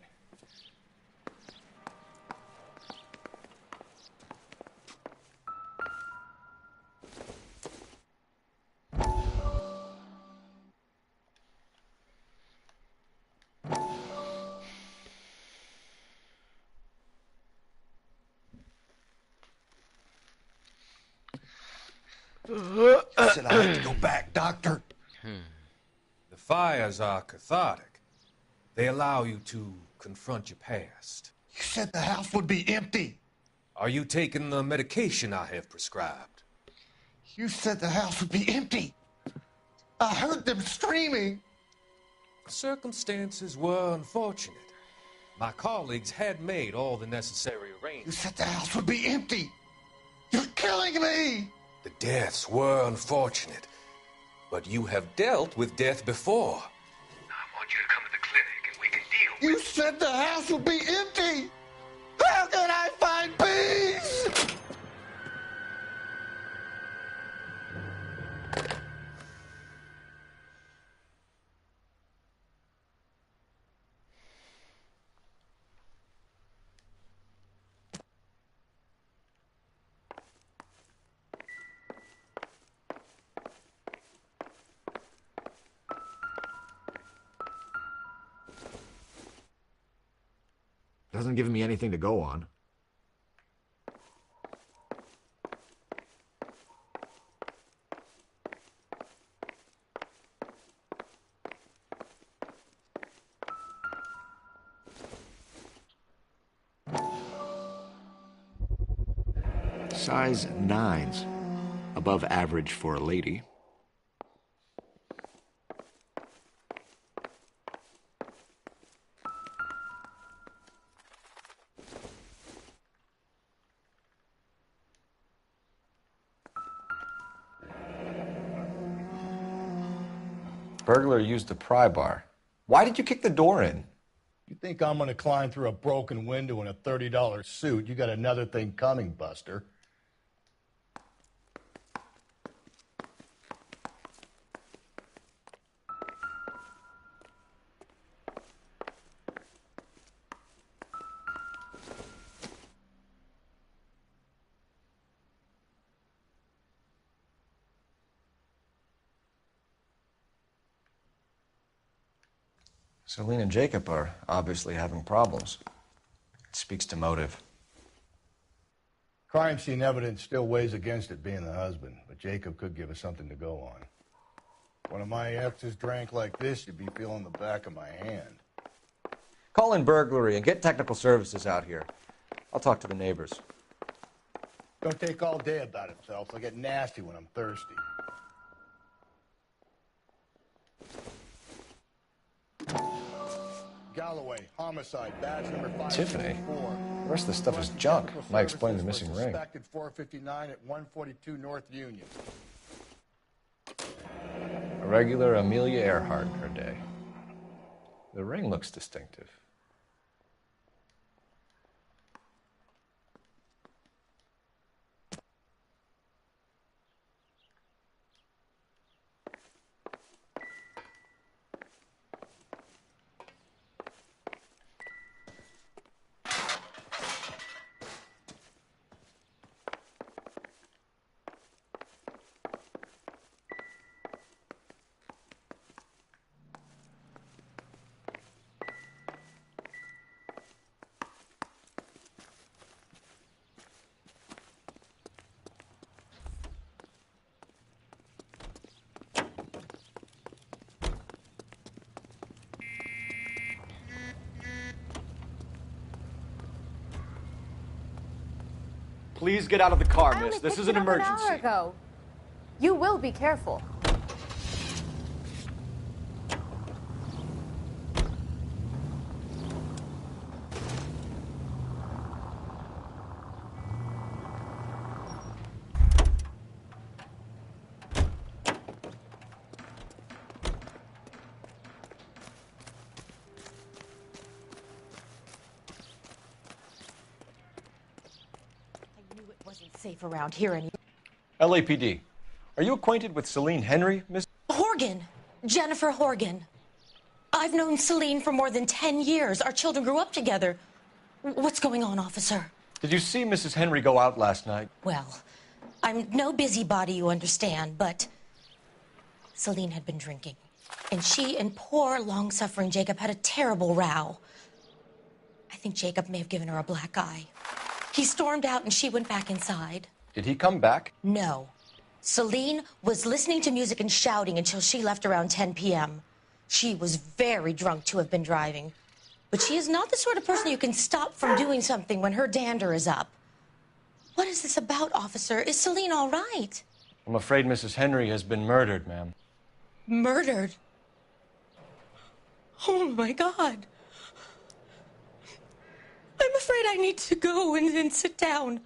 said I had to go back, Doctor. The fires are cathartic. They allow you to confront your past. You said the house would be empty. Are you taking the medication I have prescribed? You said the house would be empty. I heard them screaming. Circumstances were unfortunate. My colleagues had made all the necessary You arrangements. said the house would be empty. You're killing me. The deaths were unfortunate, but you have dealt with death before. I want you to come to the clinic and we can deal You said the house would be empty. How can I find peace? Doesn't give me anything to go on. Size 9s. Above average for a lady. Burglar used a pry bar. Why did you kick the door in? You think I'm gonna climb through a broken window in a $30 suit? You got another thing coming, Buster. Celine and Jacob are obviously having problems. It speaks to motive. Crime scene evidence still weighs against it being the husband, but Jacob could give us something to go on. One of my exes drank like this, you'd be feeling the back of my hand. Call in burglary and get technical services out here. I'll talk to the neighbors. Don't take all day about it, Phelps. I get nasty when I'm thirsty. Galloway, homicide, badge number 5. Tiffany? The rest of the stuff is junk. Might explain the missing ring. Suspected 459 at 142 North Union. A regular Amelia Earhart in her day. The ring looks distinctive. Please get out of the car, miss. This is an emergency. An hour ago. You will be careful. Safe around here any. LAPD. Are you acquainted with Celine Henry, Miss? Horgan. Jennifer Horgan. I've known Celine for more than 10 years. Our children grew up together. What's going on, officer? Did you see Mrs. Henry go out last night? Well, I'm no busybody, you understand, but Celine had been drinking. And she and poor, long-suffering Jacob had a terrible row. I think Jacob may have given her a black eye. He stormed out and she went back inside. Did he come back? No. Celine was listening to music and shouting until she left around 10 p.m. She was very drunk to have been driving. But she is not the sort of person you can stop from doing something when her dander is up. What is this about, officer? Is Celine all right? I'm afraid Mrs. Henry has been murdered, ma'am. Murdered? Oh, my God. I'm afraid I need to go and sit down.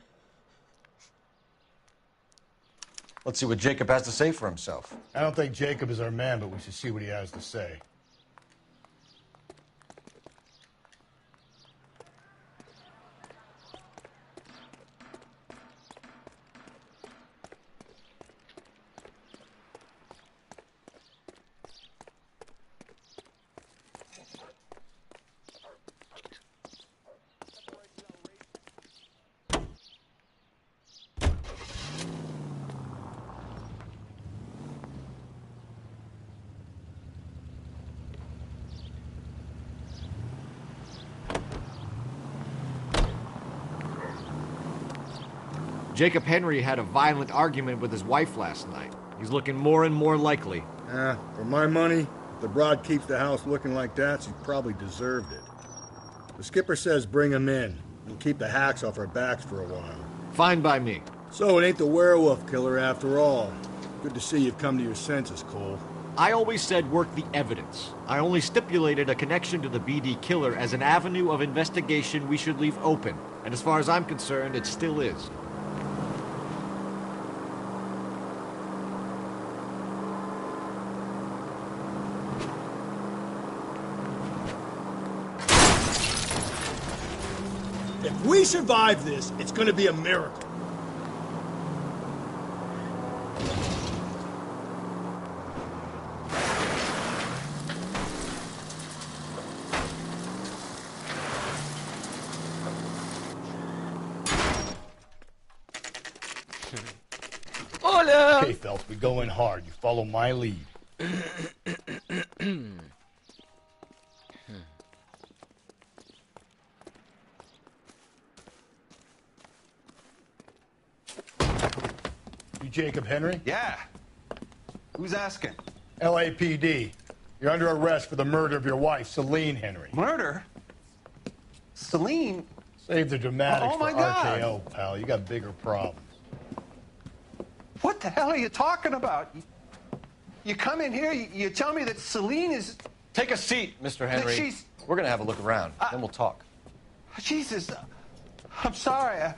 Let's see what Jacob has to say for himself. I don't think Jacob is our man, but we should see what he has to say. Jacob Henry had a violent argument with his wife last night. He's looking more and more likely. For my money, if the broad keeps the house looking like that, she probably deserved it. The skipper says bring him in. We'll keep the hacks off our backs for a while. Fine by me. So it ain't the werewolf killer after all. Good to see you've come to your senses, Cole. I always said work the evidence. I only stipulated a connection to the BD killer as an avenue of investigation we should leave open. And as far as I'm concerned, it still is. If we survive this, it's gonna be a miracle. Hola! Okay, Phelps, we go in hard. You follow my lead. You Jacob Henry? Yeah. Who's asking? LAPD. You're under arrest for the murder of your wife, Celine Henry. Murder? Celine? Save the dramatics Oh, my for God. RKO, pal. You got bigger problems. What the hell are you talking about? You come in here, you tell me that Celine is... Take a seat, Mr. Henry. She's... We're gonna have a look around, then we'll talk. Jesus, I'm sorry.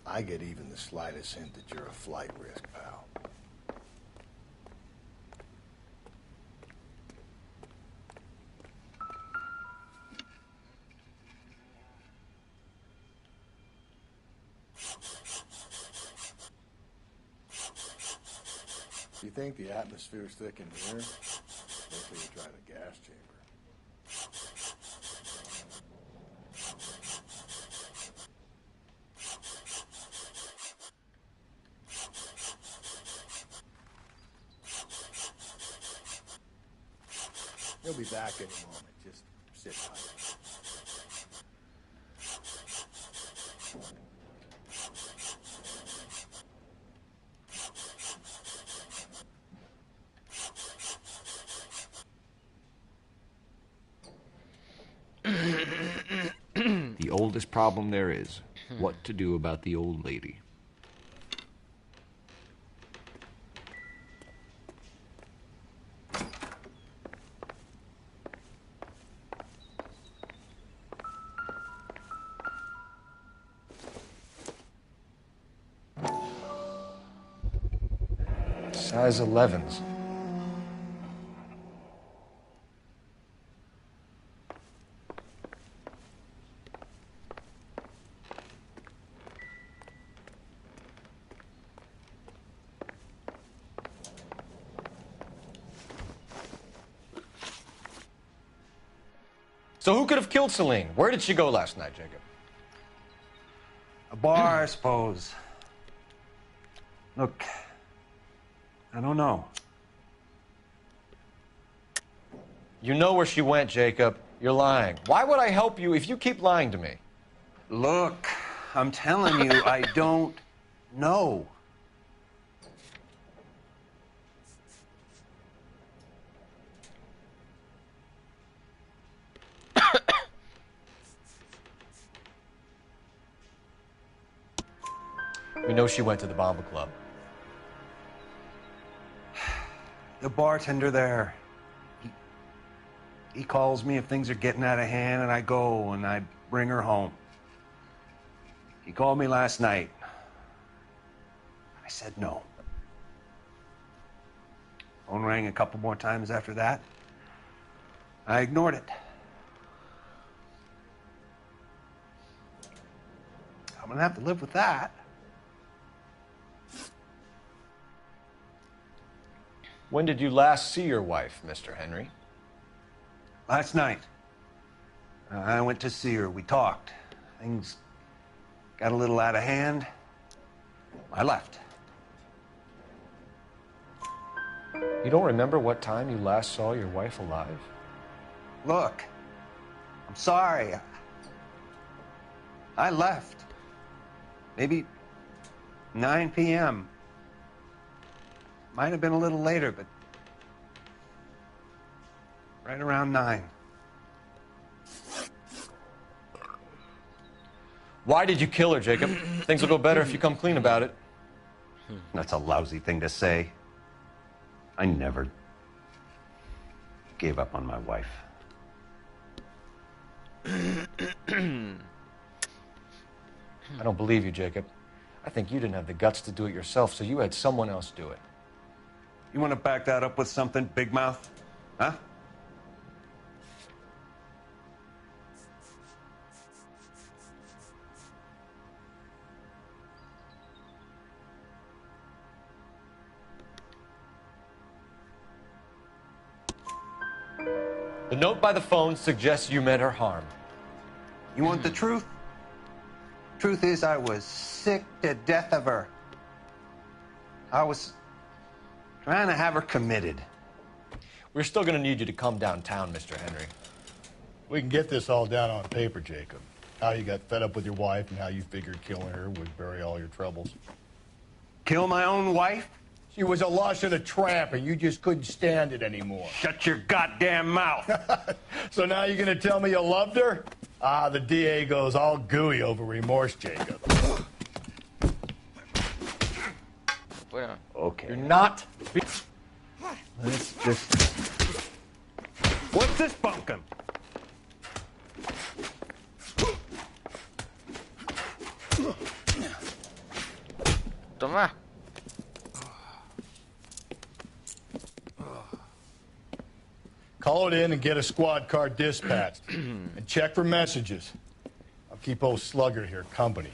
I get even the slightest hint that you're a flight risk, pal. You think the atmosphere's thick in here? Wait till you try the gas chamber. He'll be back any moment. Just sit tight. The oldest problem there is, what to do about the old lady. Size 11s. So who could have killed Celine? Where did she go last night, Jacob? A bar, I suppose. Look, I don't know. You know where she went, Jacob. You're lying. Why would I help you if you keep lying to me? Look, I'm telling you, I don't know. We know she went to the Bomba Club. The bartender there, he calls me if things are getting out of hand, and I go and I bring her home. He called me last night. I said no. Phone rang a couple more times after that. I ignored it. I'm gonna have to live with that. When did you last see your wife, Mr. Henry? Last night. I went to see her. We talked. Things got a little out of hand. I left. You don't remember what time you last saw your wife alive? Look, I'm sorry. I left. Maybe 9 p.m. Might have been a little later, but right around 9. Why did you kill her, Jacob? Things will go better if you come clean about it. That's a lousy thing to say. I never gave up on my wife. I don't believe you, Jacob. I think you didn't have the guts to do it yourself, so you had someone else do it. You want to back that up with something, big mouth? Huh? The note by the phone suggests you meant her harm. You want the truth? Truth is, I was sick to death of her. I was trying to have her committed. We're still going to need you to come downtown, Mr. Henry. We can get this all down on paper, Jacob. How you got fed up with your wife and how you figured killing her would bury all your troubles. Kill my own wife? She was a lush and a tramp, and you just couldn't stand it anymore. Shut your goddamn mouth. So now you're going to tell me you loved her? Ah, the DA goes all gooey over remorse, Jacob. Okay. You're not... Let's just... What's this bunkum? Toma. Call it in and get a squad car dispatched. And check for messages. I'll keep old Slugger here company.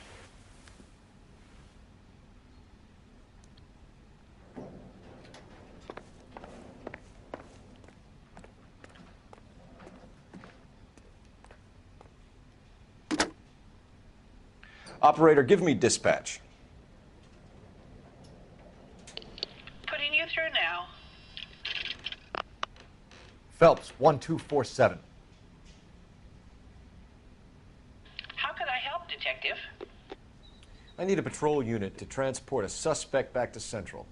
Operator, give me dispatch. Putting you through now. Phelps, 1247. How could I help, Detective? I need a patrol unit to transport a suspect back to Central.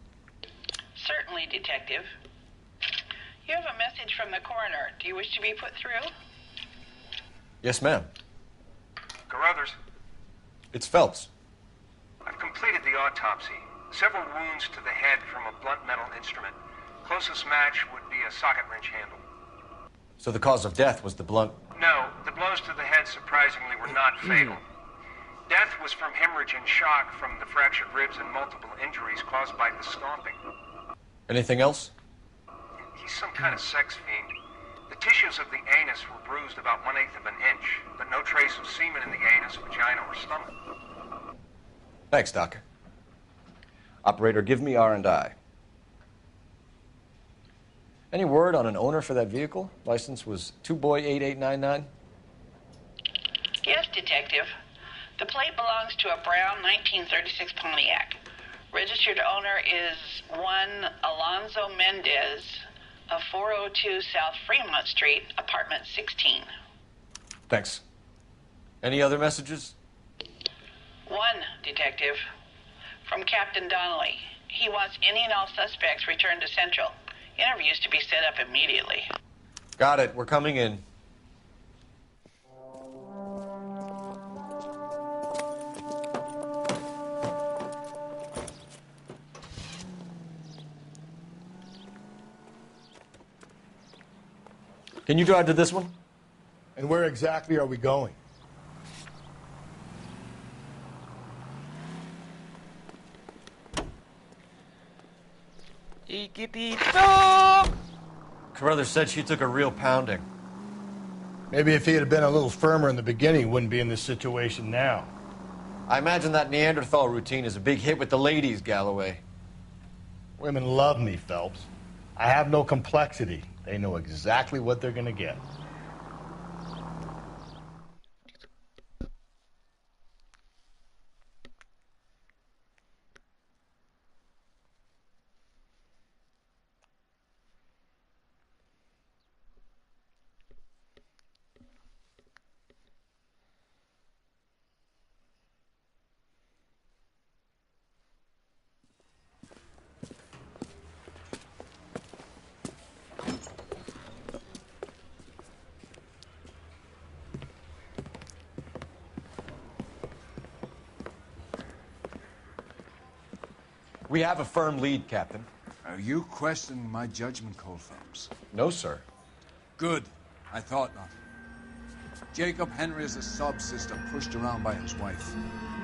Certainly, Detective. You have a message from the coroner. Do you wish to be put through? Yes, ma'am. Carruthers, It's Phelps. I've completed the autopsy. Several wounds to the head from a blunt metal instrument. Closest match would be a socket wrench handle. So the cause of death was the blunt... No, the blows to the head surprisingly were not fatal. Death was from hemorrhage and shock from the fractured ribs and multiple injuries caused by the stomping. Anything else? He's some kind of sex fiend. The tissues of the anus were bruised about 1/8 of an inch, but no trace of semen in the anus, vagina, or stomach. Thanks, Doc. Operator, give me R&I. Any word on an owner for that vehicle? License was 2boy8899. Yes, Detective. The plate belongs to a brown 1936 Pontiac. Registered owner is one Alonzo Mendez, of 402 South Fremont Street, apartment 16. Thanks. Any other messages? One, Detective. From Captain Donnelly. He wants any and all suspects returned to Central. Interviews to be set up immediately. Got it. We're coming in. Can you drive to this one? And where exactly are we going? Carruthers said she took a real pounding. Maybe if he had been a little firmer in the beginning, he wouldn't be in this situation now. I imagine that Neanderthal routine is a big hit with the ladies, Galloway. Women love me, Phelps. I have no complexity. They know exactly what they're going to get. We have a firm lead, Captain. Are you questioning my judgment call, Phelps? No, sir. Good. I thought not. Jacob Henry is a sob-sister pushed around by his wife.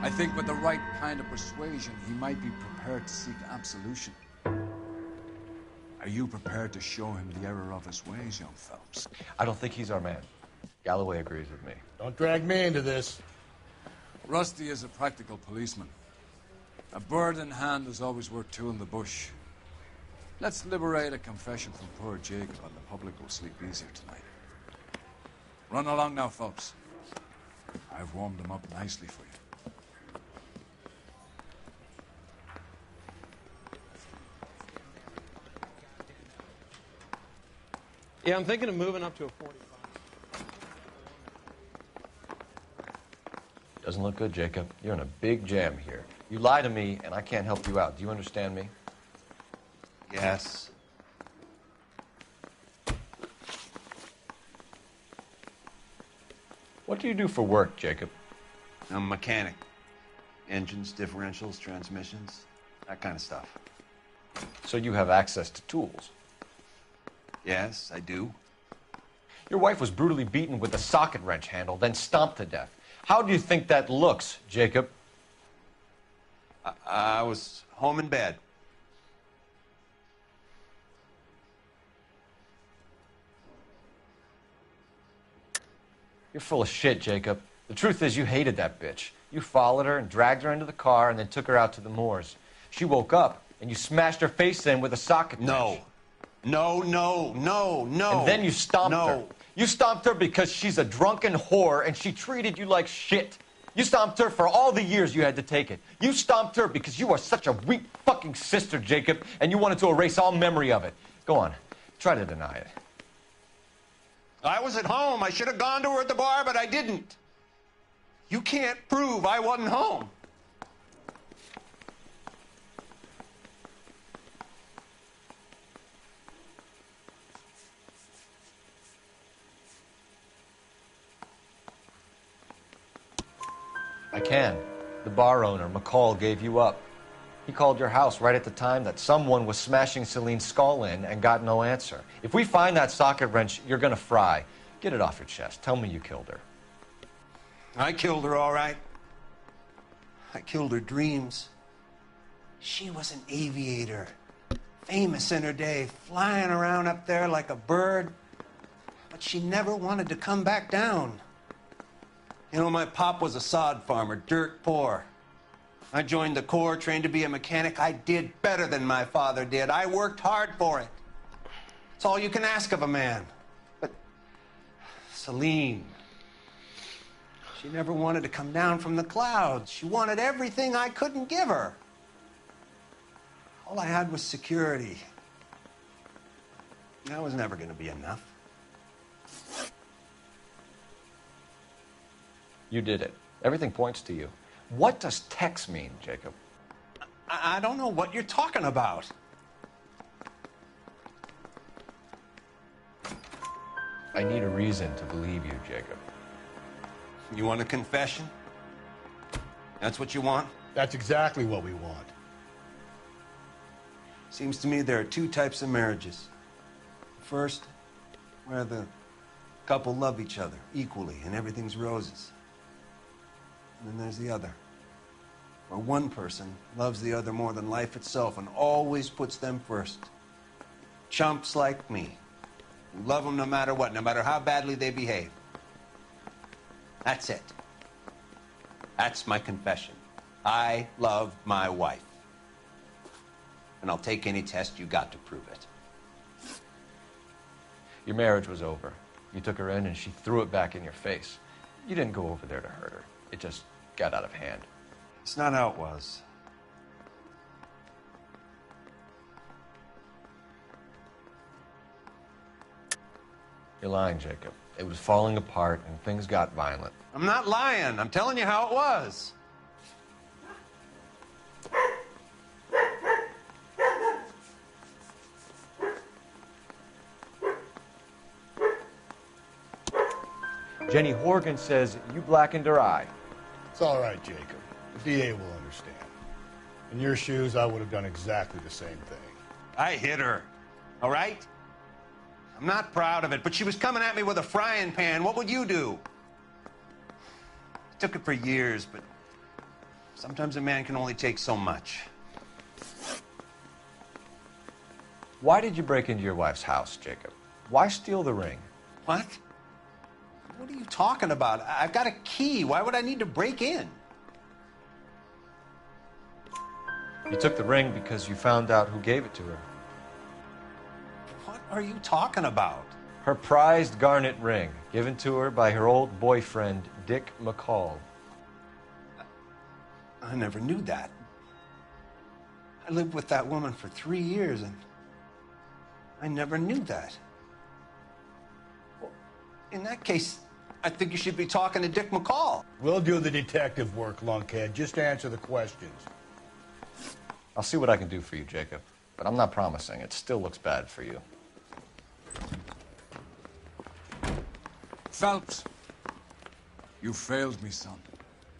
I think with the right kind of persuasion, he might be prepared to seek absolution. Are you prepared to show him the error of his ways, young Phelps? I don't think he's our man. Galloway agrees with me. Don't drag me into this. Rusty is a practical policeman. A bird in hand is always worth two in the bush. Let's liberate a confession from poor Jacob, and the public will sleep easier tonight. Run along now, Phelps. I've warmed them up nicely for you. Yeah, I'm thinking of moving up to a 45. Doesn't look good, Jacob. You're in a big jam here. You lie to me, and I can't help you out. Do you understand me? Yes. What do you do for work, Jacob? I'm a mechanic. Engines, differentials, transmissions, that kind of stuff. So you have access to tools? Yes, I do. Your wife was brutally beaten with a socket wrench handle, then stomped to death. How do you think that looks, Jacob? I was home in bed. You're full of shit, Jacob. The truth is you hated that bitch. You followed her and dragged her into the car and then took her out to the moors. She woke up and you smashed her face in with a socket wrench. No. And then you stomped her. You stomped her because she's a drunken whore and she treated you like shit. You stomped her for all the years you had to take it. You stomped her because you are such a weak fucking sister, Jacob, and you wanted to erase all memory of it. Go on. Try to deny it. I was at home. I should have gone to her at the bar, but I didn't. You can't prove I wasn't home. I can. The bar owner, McCall, gave you up. He called your house right at the time that someone was smashing Celine's skull in and got no answer. If we find that socket wrench, you're gonna fry. Get it off your chest. Tell me you killed her. I killed her, all right. I killed her dreams. She was an aviator, famous in her day, flying around up there like a bird. But she never wanted to come back down. You know, my pop was a sod farmer, dirt poor. I joined the Corps, trained to be a mechanic. I did better than my father did. I worked hard for it. It's all you can ask of a man. But Celine, she never wanted to come down from the clouds. She wanted everything I couldn't give her. All I had was security. That was never going to be enough. You did it. Everything points to you. What does Tex mean, Jacob? I don't know what you're talking about. I need a reason to believe you, Jacob. You want a confession? That's what you want? That's exactly what we want. Seems to me there are two types of marriages. First, where the couple love each other equally and everything's roses. And then there's the other, where one person loves the other more than life itself and always puts them first. Chumps like me, who love them no matter what, no matter how badly they behave. That's it. That's my confession. I love my wife. And I'll take any test you got to prove it. Your marriage was over. You took her in and she threw it back in your face. You didn't go over there to hurt her. It just got out of hand. It's not how it was. You're lying, Jacob. It was falling apart and things got violent. I'm not lying. I'm telling you how it was. Jenny Horgan says you blackened her eye. It's all right, Jacob. The DA will understand. In your shoes, I would have done exactly the same thing. I hit her, all right? I'm not proud of it, but she was coming at me with a frying pan. What would you do? It took it for years, but sometimes a man can only take so much. Why did you break into your wife's house, Jacob? Why steal the ring? What? What are you talking about? I've got a key. Why would I need to break in? You took the ring because you found out who gave it to her. What are you talking about? Her prized garnet ring, given to her by her old boyfriend, Dick McCall. I never knew that. I lived with that woman for 3 years, and I never knew that. Well, in that case, I think you should be talking to Dick McCall. We'll do the detective work, lunkhead. Just answer the questions. I'll see what I can do for you, Jacob. But I'm not promising. It still looks bad for you. Phelps, you failed me, son.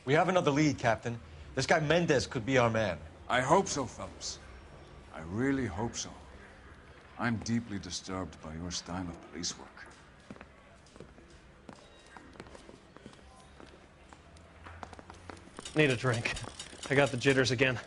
We have another lead, Captain. This guy Mendez could be our man. I hope so, Phelps. I really hope so. I'm deeply disturbed by your style of police work. Need a drink. I got the jitters again.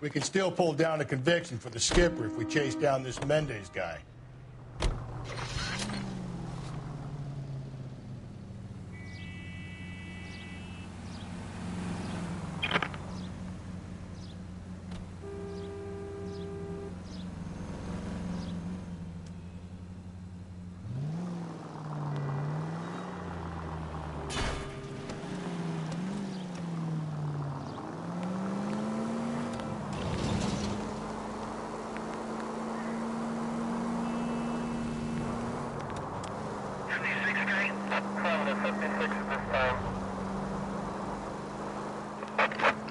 We can still pull down a conviction for the skipper if we chase down this Mendez guy.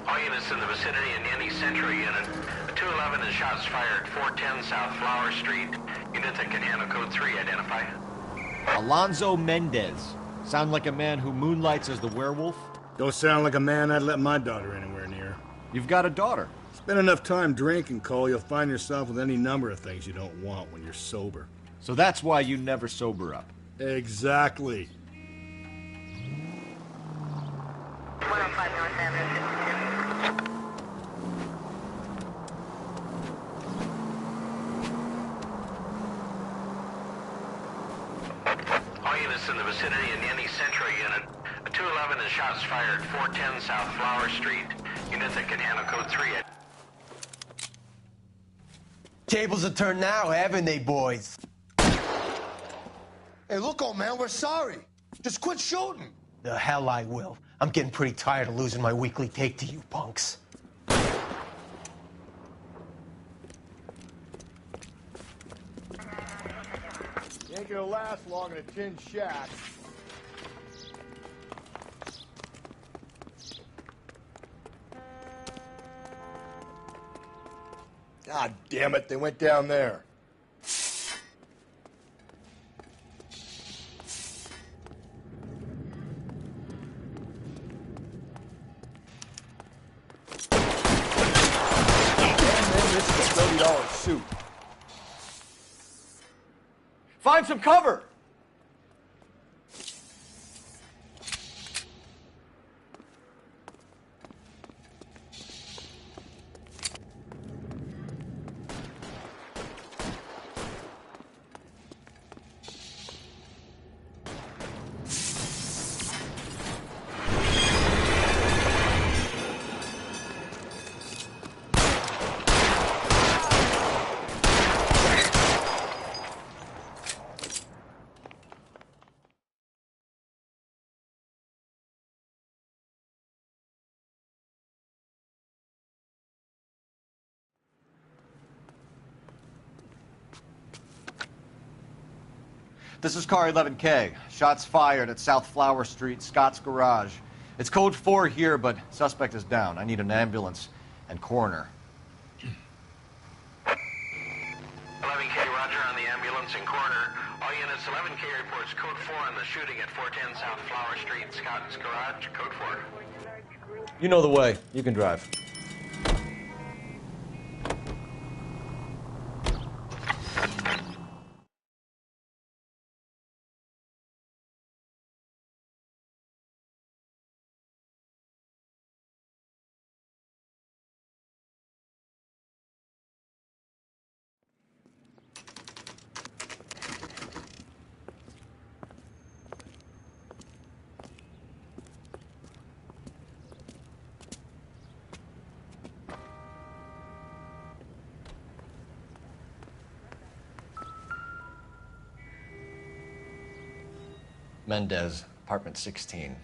All units in the vicinity in any Century unit. 211 is shots fired, 410 South Flower Street. Units that can handle code 3, identify. Alonzo Mendez. Sound like a man who moonlights as the werewolf? Don't sound like a man I'd let my daughter anywhere near. You've got a daughter. Spend enough time drinking, Cole, you'll find yourself with any number of things you don't want when you're sober. So that's why you never sober up. Exactly. 105 North Avenue, 52. All units in the vicinity in any Century unit. 211 is shots fired, 410 South Flower Street. Units that can handle code 3. Tables are turned now, haven't they, boys? Hey, look, old man, we're sorry. Just quit shooting. The hell I will. I'm getting pretty tired of losing my weekly take to you punks. You ain't gonna last long in a tin shack. God damn it, they went down there. This is a $30 suit. Find some cover! This is car 11K. Shots fired at South Flower Street, Scott's Garage. It's code 4 here, but suspect is down. I need an ambulance and coroner. 11K, roger on the ambulance and coroner. All units, 11K reports code 4 on the shooting at 410 South Flower Street, Scott's Garage, code 4. You know the way. You can drive. Mendez, apartment 16.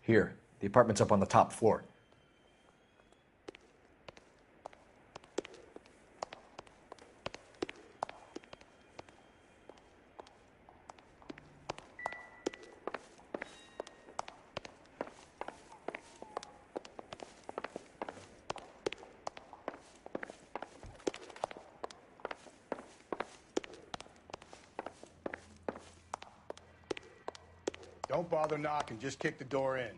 Here. The apartment's up on the top floor. Don't bother knocking, just kick the door in.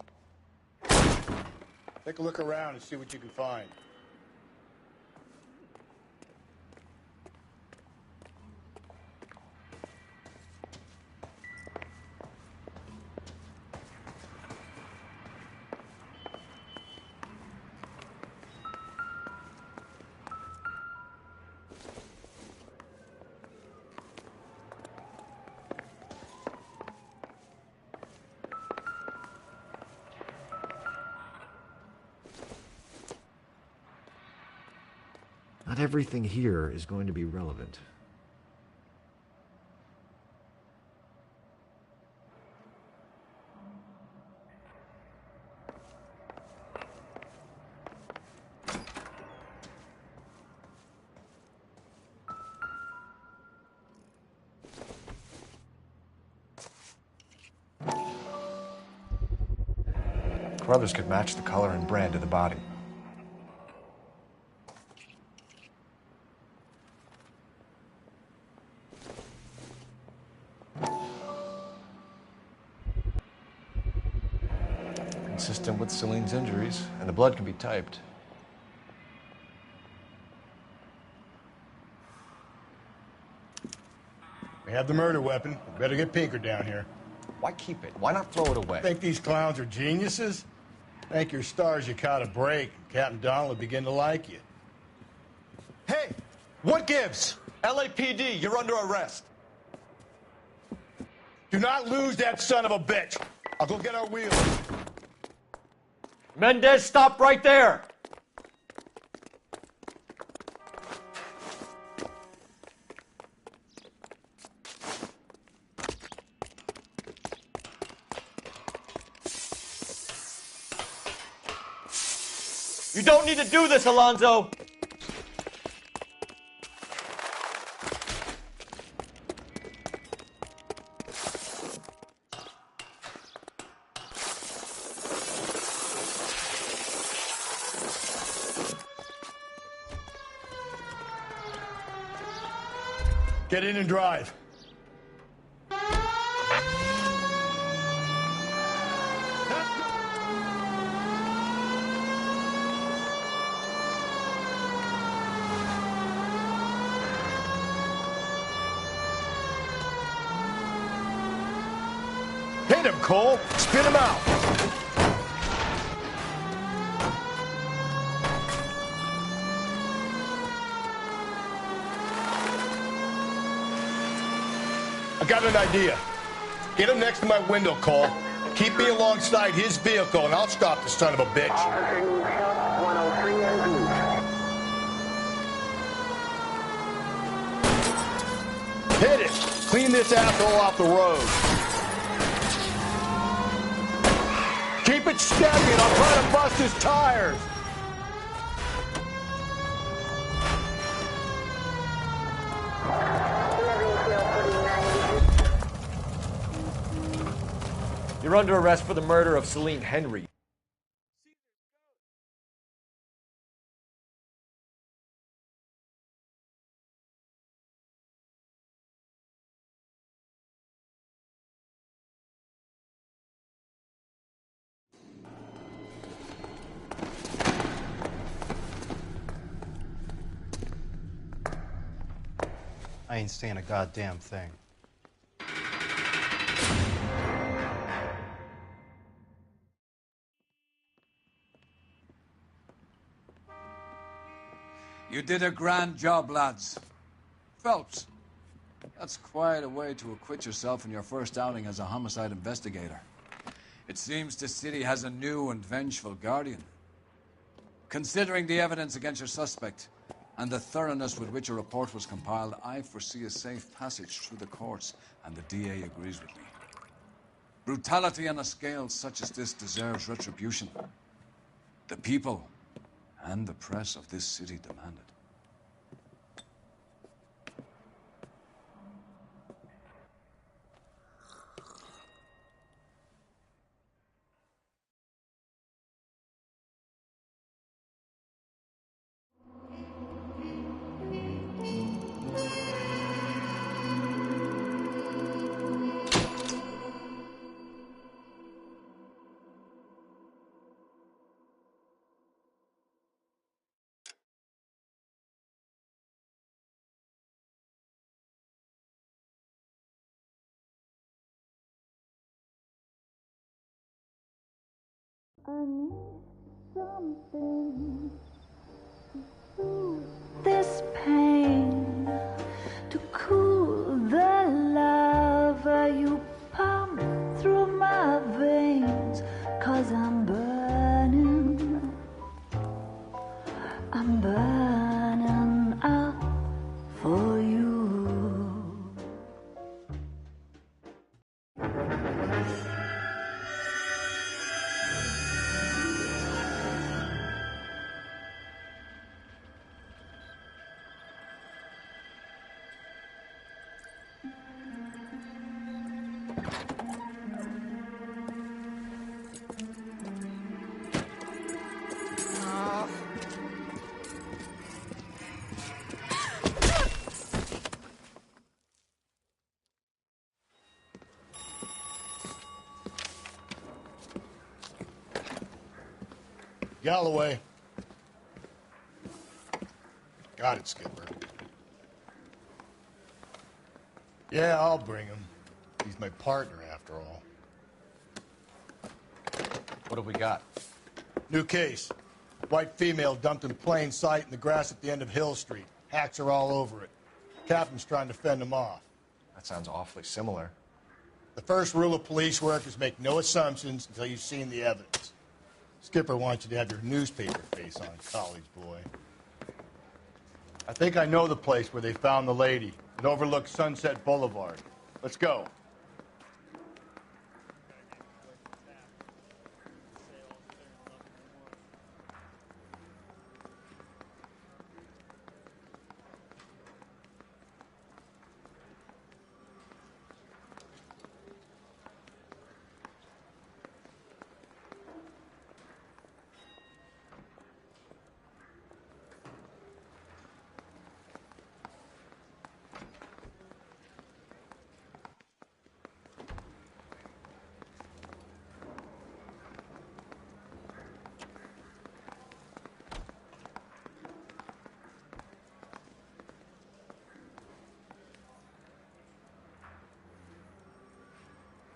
Take a look around and see what you can find. Not everything here is going to be relevant. Brothers could match the color and brand of the body. Consistent with Celine's injuries, and the blood can be typed. We have the murder weapon. We better get Pinker down here. Why keep it? Why not throw it away? Think these clowns are geniuses? Thank your stars you caught a break. Captain Donald will begin to like you. Hey, what gives? LAPD, you're under arrest. Do not lose that son of a bitch. I'll go get our wheels. Mendez, stop right there! You don't need to do this, Alonzo! Get in and drive. Hit him, Cole. Spit him out. I got an idea. Get him next to my window, Cole. Keep me alongside his vehicle, and I'll stop the son of a bitch. Hit it. Clean this asshole off the road. Keep it steady, and I'll try to bust his tires. You're under arrest for the murder of Celine Henry. I ain't saying a goddamn thing. You did a grand job, lads. Phelps, that's quite a way to acquit yourself in your first outing as a homicide investigator. It seems the city has a new and vengeful guardian. Considering the evidence against your suspect and the thoroughness with which a report was compiled, I foresee a safe passage through the courts, and the DA agrees with me. Brutality on a scale such as this deserves retribution. The people and the press of this city demand it. I need something to soothe this pain, to cool the lava you pump through my veins, 'cause I'm burning up for you. Galloway. Got it, Skipper. Yeah, I'll bring him. He's my partner, after all. What have we got? New case. White female dumped in plain sight in the grass at the end of Hill Street. Hacks are all over it. Captain's trying to fend him off. That sounds awfully similar. The first rule of police work is make no assumptions until you've seen the evidence. Skipper wants you to have your newspaper face on, college boy. I think I know the place where they found the lady. It overlooks Sunset Boulevard. Let's go.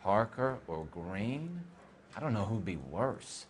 Parker or Green? I don't know who'd be worse.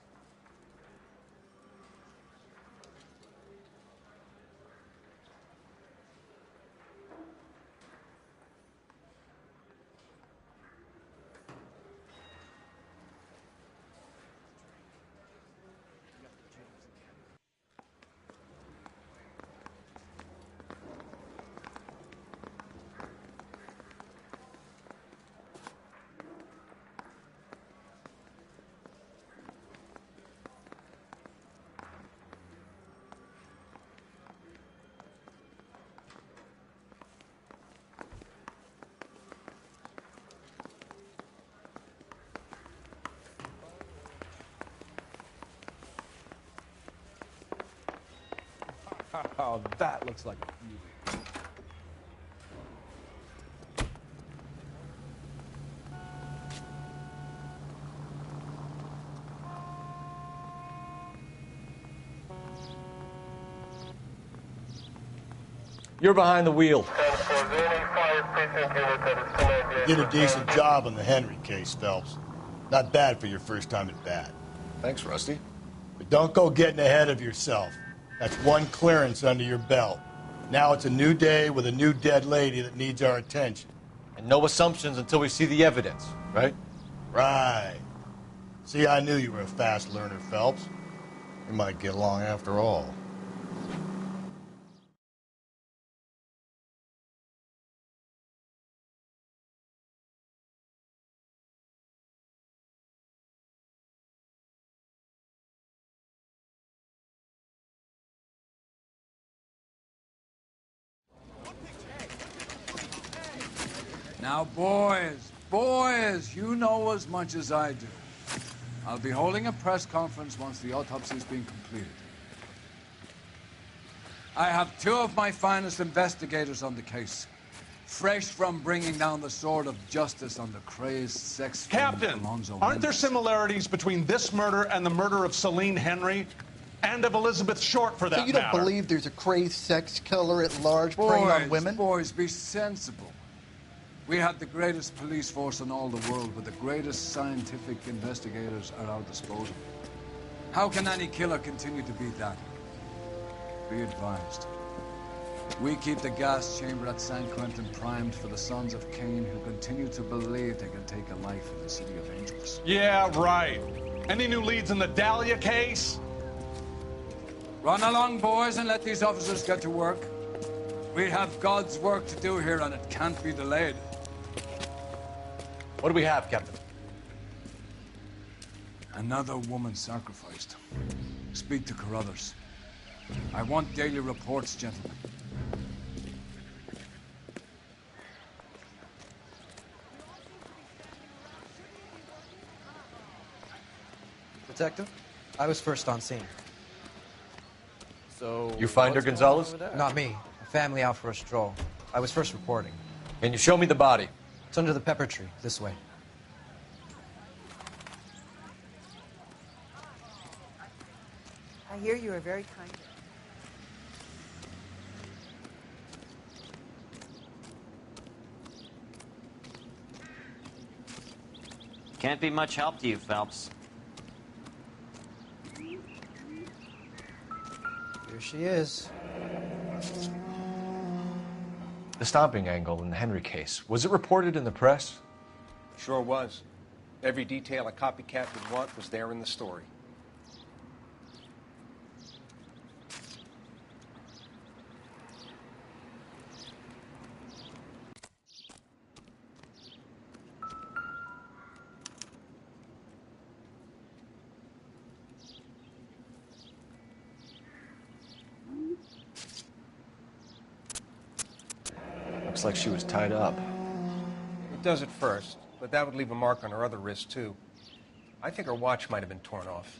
Oh, that looks like a beauty. You're behind the wheel. You did a decent job on the Henry case, Phelps. Not bad for your first time at bat. Thanks, Rusty. But don't go getting ahead of yourself. That's one clearance under your belt. Now it's a new day with a new dead lady that needs our attention. And no assumptions until we see the evidence, right? Right. See, I knew you were a fast learner, Phelps. We might get along after all. Now, boys, you know as much as I do. I'll be holding a press conference once the autopsy's been completed. I have two of my finest investigators on the case, fresh from bringing down the sword of justice on the crazed sex Captain, Alonzo aren't there Mendes. similarities between this murder and the murder of Celine Henry? And of Elizabeth Short, for that So you don't matter? believe there's a crazed sex killer at large preying on women? Boys, be sensible. We have the greatest police force in all the world, but the greatest scientific investigators at our disposal. How can any killer continue to be that? Be advised. We keep the gas chamber at San Quentin primed for the sons of Cain who continue to believe they can take a life in the City of Angels. Yeah, right. Any new leads in the Dahlia case? Run along, boys, and let these officers get to work. We have God's work to do here, and it can't be delayed. What do we have, Captain? Another woman sacrificed. Speak to Carruthers. I want daily reports, gentlemen. Detective, I was first on scene. So... You find her, Gonzalez? Not me. A family out for a stroll. I was first reporting. Can you show me the body? It's under the pepper tree, this way. I hear you are very kind. Can't be much help to you, Phelps. Here she is. The stomping angle in the Henry case, was it reported in the press? Sure was. Every detail a copycat would want was there in the story. Looks like she was tied up. It does at first, but that would leave a mark on her other wrist, too. I think her watch might have been torn off.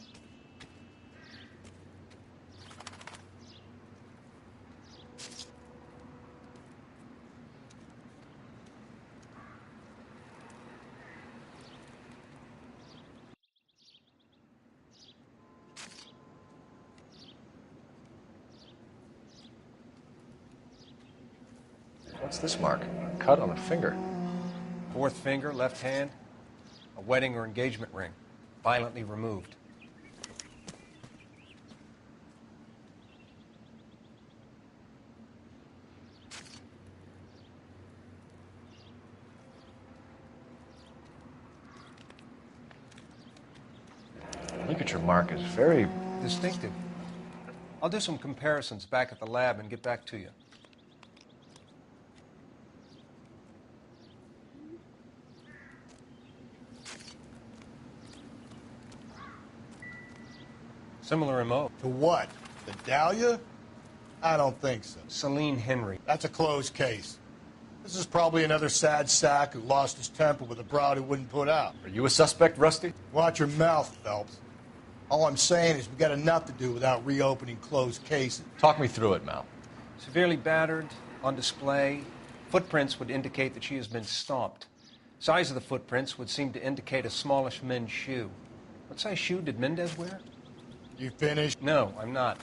What's this mark? A cut on a finger. Fourth finger, left hand, a wedding or engagement ring, violently removed. Look at your mark, it's very distinctive. I'll do some comparisons back at the lab and get back to you. Similar MO. To what? The Dahlia? I don't think so. Celine Henry. That's a closed case. This is probably another sad sack who lost his temper with a broad who wouldn't put out. Are you a suspect, Rusty? Watch your mouth, Phelps. All I'm saying is we got enough to do without reopening closed cases. Talk me through it, Mal. Severely battered, on display. Footprints would indicate that she has been stomped. Size of the footprints would seem to indicate a smallish men's shoe. What size shoe did Mendez wear? You finished? No, I'm not.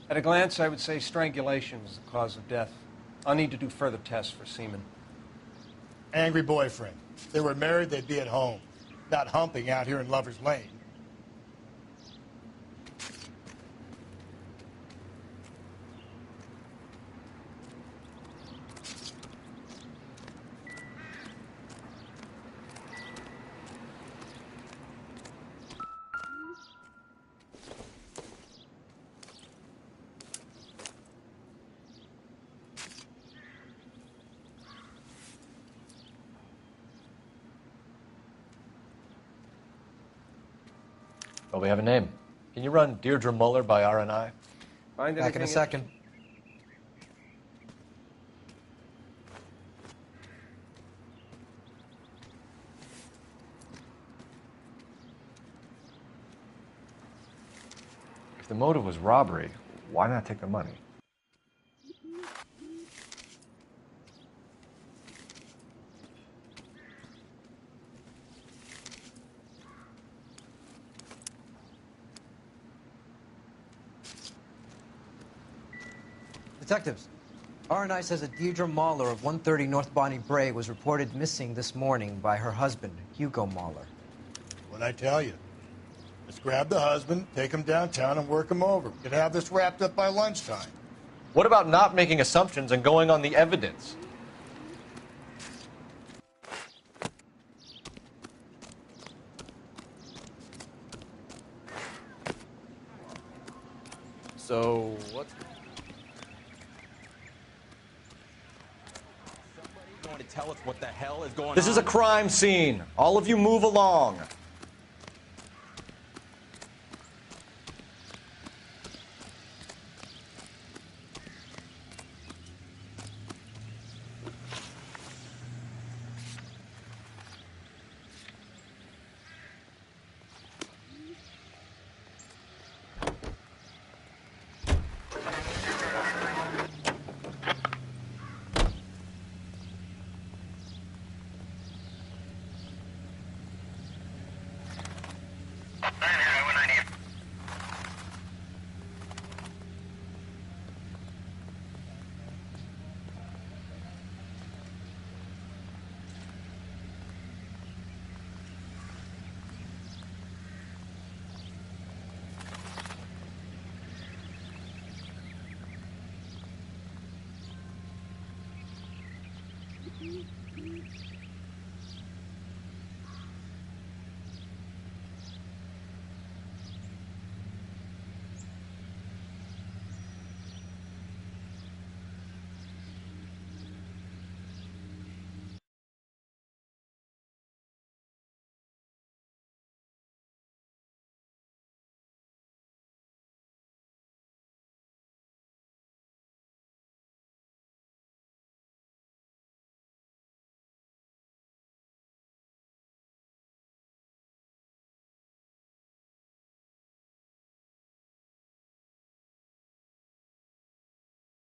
At a glance, I would say strangulation was the cause of death. I'll need to do further tests for semen. Angry boyfriend. If they were married, they'd be at home, not humping out here in Lover's Lane. Well, we have a name. Can you run Deirdre Muller by RNI? Back in a second. If the motive was robbery, why not take the money? Detectives, RNI says that Deirdre Mahler of 130 North Bonnie Bray was reported missing this morning by her husband, Hugo Mahler. What'd I tell you? Just grab the husband, take him downtown, and work him over. We could have this wrapped up by lunchtime. What about not making assumptions and going on the evidence? So, what? Somebody's going to tell us what the hell is going on. This is a crime scene. All of you move along.